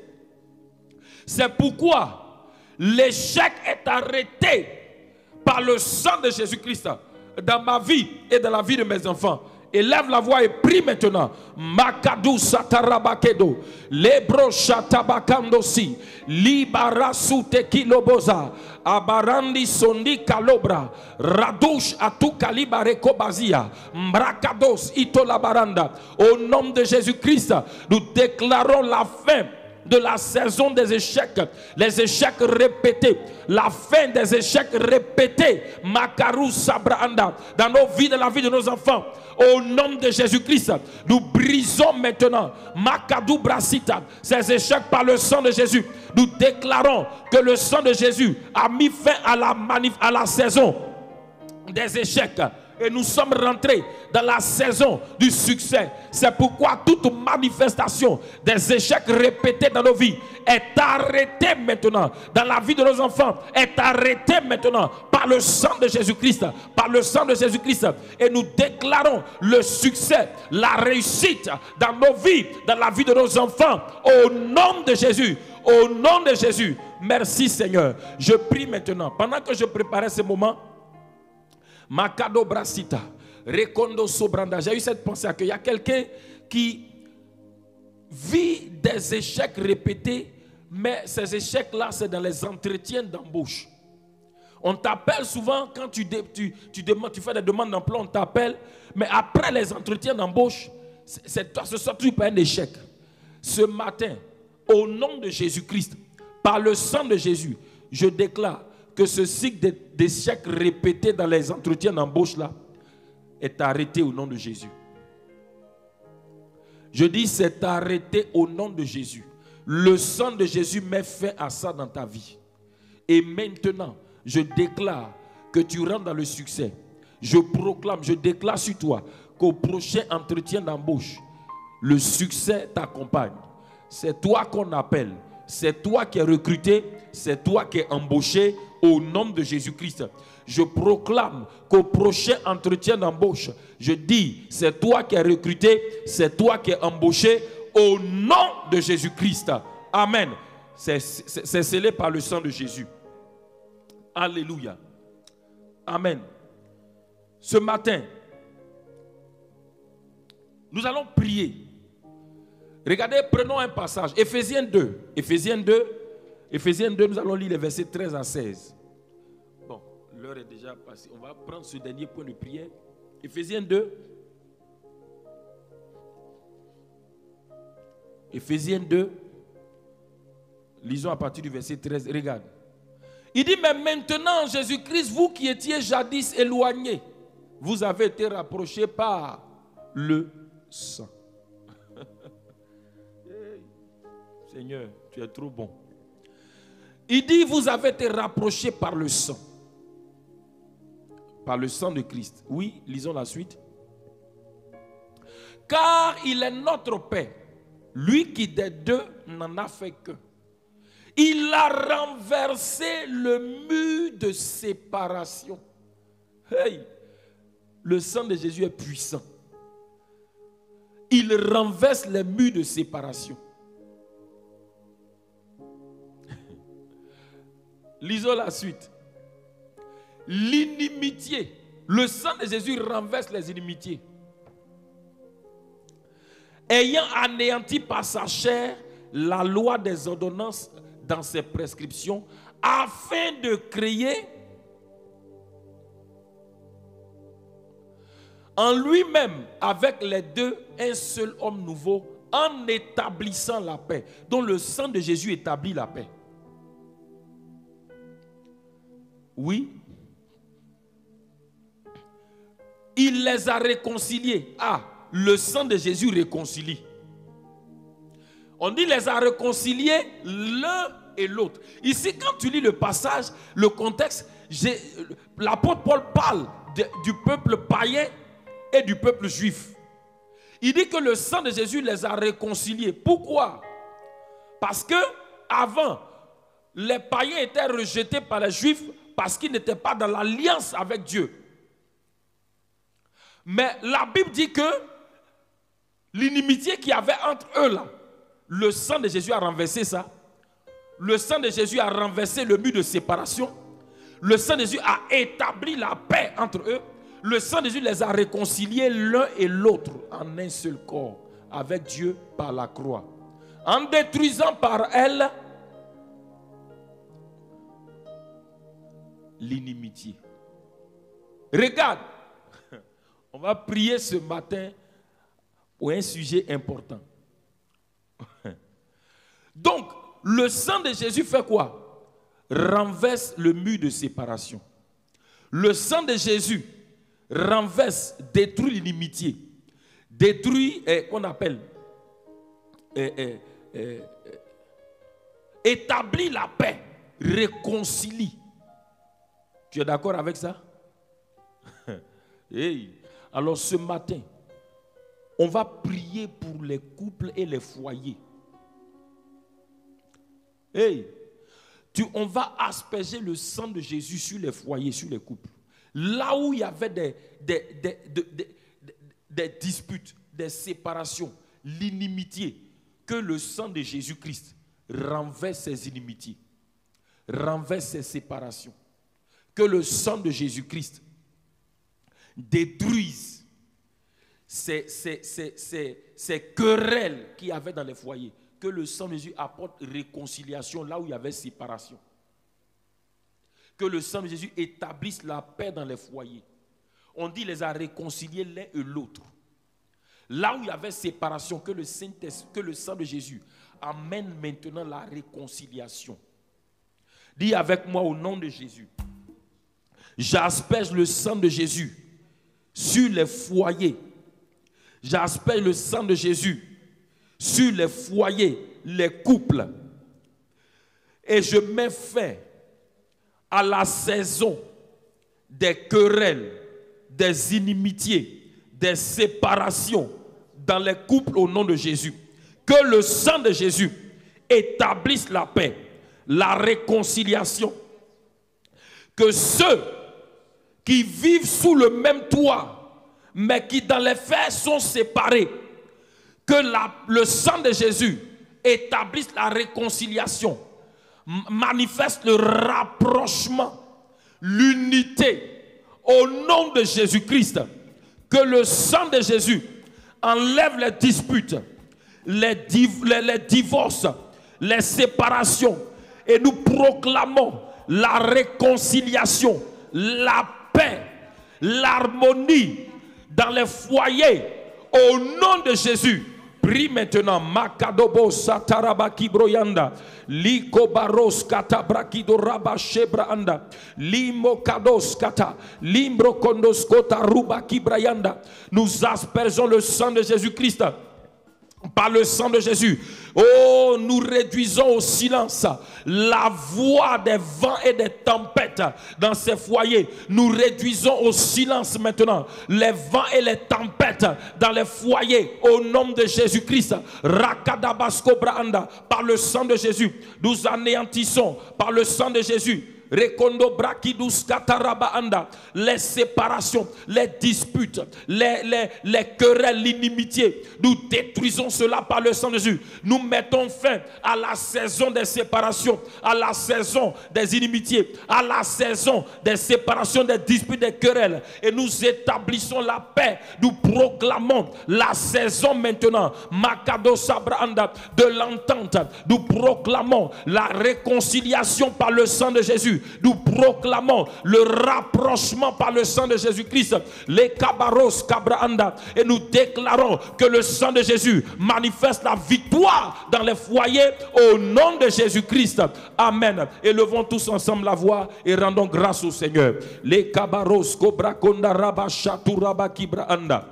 C'est pourquoi l'échec est arrêté par le sang de Jésus-Christ dans ma vie et dans la vie de mes enfants. Élève la voix et prie maintenant. Makadou satarabakedo, lebro shatabakandosi, libarasu tekiloboza, abarandi sondi kalobra, radouche atu kalibare kobazia, mbrakados itolabaranda. Au nom de Jésus-Christ, nous déclarons la fin de la saison des échecs, les échecs répétés, la fin des échecs répétés, Makarou Sabranda, dans nos vies, dans la vie de nos enfants. Au nom de Jésus-Christ, nous brisons maintenant Makadou Brasita, ces échecs par le sang de Jésus. Nous déclarons que le sang de Jésus a mis fin à la saison des échecs. Et nous sommes rentrés dans la saison du succès. C'est pourquoi toute manifestation des échecs répétés dans nos vies est arrêtée maintenant. Dans la vie de nos enfants, est arrêtée maintenant par le sang de Jésus-Christ. Par le sang de Jésus-Christ. Et nous déclarons le succès, la réussite dans nos vies, dans la vie de nos enfants. Au nom de Jésus. Au nom de Jésus. Merci Seigneur. Je prie maintenant. Pendant que je préparais ce moment, Makado Brasita, Rekondo Sobranda. J'ai eu cette pensée qu'il y a quelqu'un qui vit des échecs répétés, mais ces échecs-là, c'est dans les entretiens d'embauche. On t'appelle souvent quand tu fais des demandes d'emploi, on t'appelle, mais après les entretiens d'embauche, ce sera toujours pas un échec. Ce matin, au nom de Jésus-Christ, par le sang de Jésus, je déclare que ce cycle d'échecs répétés dans les entretiens d'embauche là est arrêté au nom de Jésus. Je dis c'est arrêté au nom de Jésus. Le sang de Jésus met fin à ça dans ta vie. Et maintenant, je déclare que tu rentres dans le succès. Je proclame, je déclare sur toi qu'au prochain entretien d'embauche, le succès t'accompagne. C'est toi qu'on appelle. C'est toi qui es recruté. C'est toi qui es embauché. Au nom de Jésus-Christ, je proclame qu'au prochain entretien d'embauche, je dis, c'est toi qui es recruté, c'est toi qui es embauché, au nom de Jésus-Christ. Amen. C'est scellé par le sang de Jésus. Alléluia. Amen. Ce matin, nous allons prier. Regardez, prenons un passage. Éphésiens 2. Éphésiens 2, nous allons lire les versets 13 à 16. Bon, l'heure est déjà passée. On va prendre ce dernier point de prière. Éphésiens 2. Éphésiens 2. Lisons à partir du verset 13. Regarde. Il dit, mais maintenant, Jésus-Christ, vous qui étiez jadis éloignés, vous avez été rapprochés par le sang. Seigneur, tu es trop bon. Il dit, vous avez été rapprochés par le sang. par le sang de Christ. Oui, lisons la suite. Car il est notre paix, lui qui des deux n'en a fait qu'un. Il a renversé le mur de séparation. Hey, le sang de Jésus est puissant. Il renverse les murs de séparation. Lisons la suite. L'inimitié. Le sang de Jésus renverse les inimitiés. Ayant anéanti par sa chair la loi des ordonnances dans ses prescriptions, afin de créer en lui-même avec les deux un seul homme nouveau, en établissant la paix. Donc le sang de Jésus établit la paix. Oui. Il les a réconciliés. Ah, le sang de Jésus réconcilie. On dit les a réconciliés l'un et l'autre. Ici, quand tu lis le passage, le contexte, l'apôtre Paul parle du peuple païen et du peuple juif. Il dit que le sang de Jésus les a réconciliés. Pourquoi? Parce que avant, les païens étaient rejetés par les juifs parce qu'ils n'étaient pas dans l'alliance avec Dieu. Mais la Bible dit que l'inimitié qu'il y avait entre eux là, le sang de Jésus a renversé ça. Le sang de Jésus a renversé le mur de séparation. Le sang de Jésus a établi la paix entre eux. Le sang de Jésus les a réconciliés l'un et l'autre en un seul corps avec Dieu par la croix. En détruisant par elle l'inimitié. Regarde, on va prier ce matin pour un sujet important. Donc, le sang de Jésus fait quoi? Renverse le mur de séparation. Le sang de Jésus renverse, détruit l'inimitié, détruit, qu'on appelle, établit la paix, réconcilie. Tu es d'accord avec ça? Hey. Alors ce matin, on va prier pour les couples et les foyers. Hey, on va asperger le sang de Jésus sur les foyers, sur les couples. Là où il y avait des disputes, des séparations, l'inimitié, que le sang de Jésus-Christ renverse ces inimitiés, renverse ces séparations. Que le sang de Jésus-Christ détruise ces querelles qu'il y avait dans les foyers. Que le sang de Jésus apporte réconciliation là où il y avait séparation. Que le sang de Jésus établisse la paix dans les foyers. On dit les a réconciliés l'un et l'autre. Là où il y avait séparation, que le sang de Jésus amène maintenant la réconciliation. Dis avec moi au nom de Jésus. J'asperge le sang de Jésus sur les foyers. J'asperge le sang de Jésus sur les foyers, les couples. Et je mets fin à la saison des querelles, des inimitiés, des séparations dans les couples au nom de Jésus. Que le sang de Jésus établisse la paix, la réconciliation. Que ceux qui vivent sous le même toit, mais qui dans les faits sont séparés, que le sang de Jésus établisse la réconciliation, manifeste le rapprochement, l'unité au nom de Jésus-Christ. Que le sang de Jésus enlève les disputes, les divorces, les séparations, et nous proclamons la réconciliation, la paix, l'harmonie dans les foyers au nom de Jésus. Prie maintenant. Makadobo satarabaki broyanda. Liko baros kata brakido raba shebraanda. Limo kados kata. Limbro kondos kota rubaki brayanda. Nous aspergeons le sang de Jésus-Christ par le sang de Jésus. Oh, nous réduisons au silence la voix des vents et des tempêtes dans ces foyers. Nous réduisons au silence maintenant les vents et les tempêtes dans les foyers au nom de Jésus-Christ. Rakadabasko Brahanda, par le sang de Jésus, nous anéantissons par le sang de Jésus. Rekondo brakidus kataraba anda, les séparations, les disputes, les querelles, l'inimitié. Nous détruisons cela par le sang de Jésus. Nous mettons fin à la saison des séparations, à la saison des inimitiés, à la saison des séparations, des disputes, des querelles. Et nous établissons la paix. Nous proclamons la saison maintenant, Makado Sabranda, de l'entente. Nous proclamons la réconciliation par le sang de Jésus. Nous proclamons le rapprochement par le sang de Jésus-Christ, les kabaros kabraanda, et nous déclarons que le sang de Jésus manifeste la victoire dans les foyers au nom de Jésus-Christ. Amen. Élevons tous ensemble la voix et rendons grâce au Seigneur. Les kabaros kobrakonda raba shaturaba kibraanda.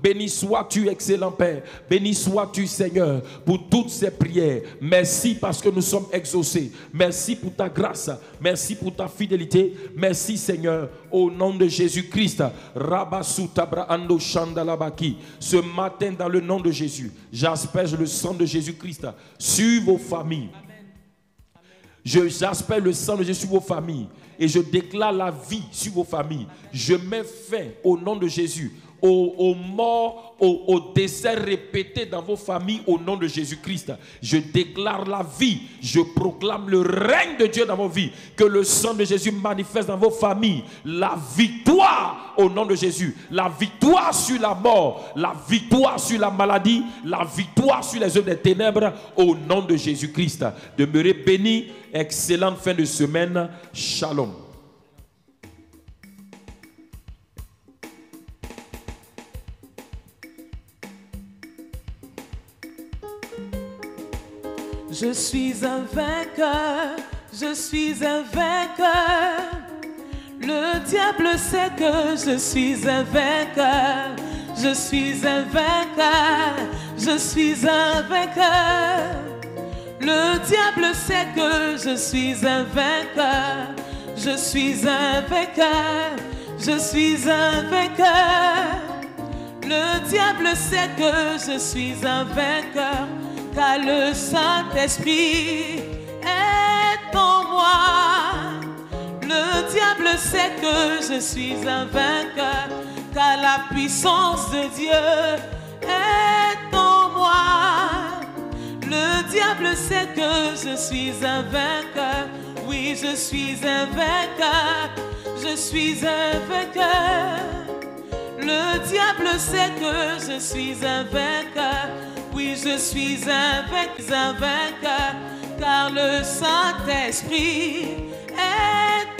Béni sois-tu, excellent Père. Béni sois-tu, Seigneur, pour toutes ces prières. Merci parce que nous sommes exaucés. Merci pour ta grâce. Merci pour ta fidélité. Merci, Seigneur, au nom de Jésus-Christ. Ce matin, dans le nom de Jésus, j'asperge le sang de Jésus-Christ sur vos familles. J'asperge le sang de Jésus sur vos familles. Et je déclare la vie sur vos familles. Je mets fin au nom de Jésus aux morts, aux décès répétés dans vos familles au nom de Jésus-Christ. Je déclare la vie. Je proclame le règne de Dieu dans vos vies. Que le sang de Jésus manifeste dans vos familles. La victoire au nom de Jésus. La victoire sur la mort. La victoire sur la maladie. La victoire sur les œuvres des ténèbres au nom de Jésus-Christ. Demeurez bénis. Excellente fin de semaine. Shalom. Je suis un vainqueur, je suis un vainqueur. Le diable sait que je suis un vainqueur. Je suis un vainqueur, je suis un vainqueur. Le diable sait que je suis un vainqueur. Je suis un vainqueur, je suis un vainqueur. Le diable sait que je suis un vainqueur. Car le Saint-Esprit est en moi. Le diable sait que je suis un vainqueur. Car la puissance de Dieu est en moi. Le diable sait que je suis un vainqueur. Oui, je suis un vainqueur. Je suis un vainqueur. Le diable sait que je suis un vainqueur. Oui, je suis un vainqueur, car le Saint-Esprit est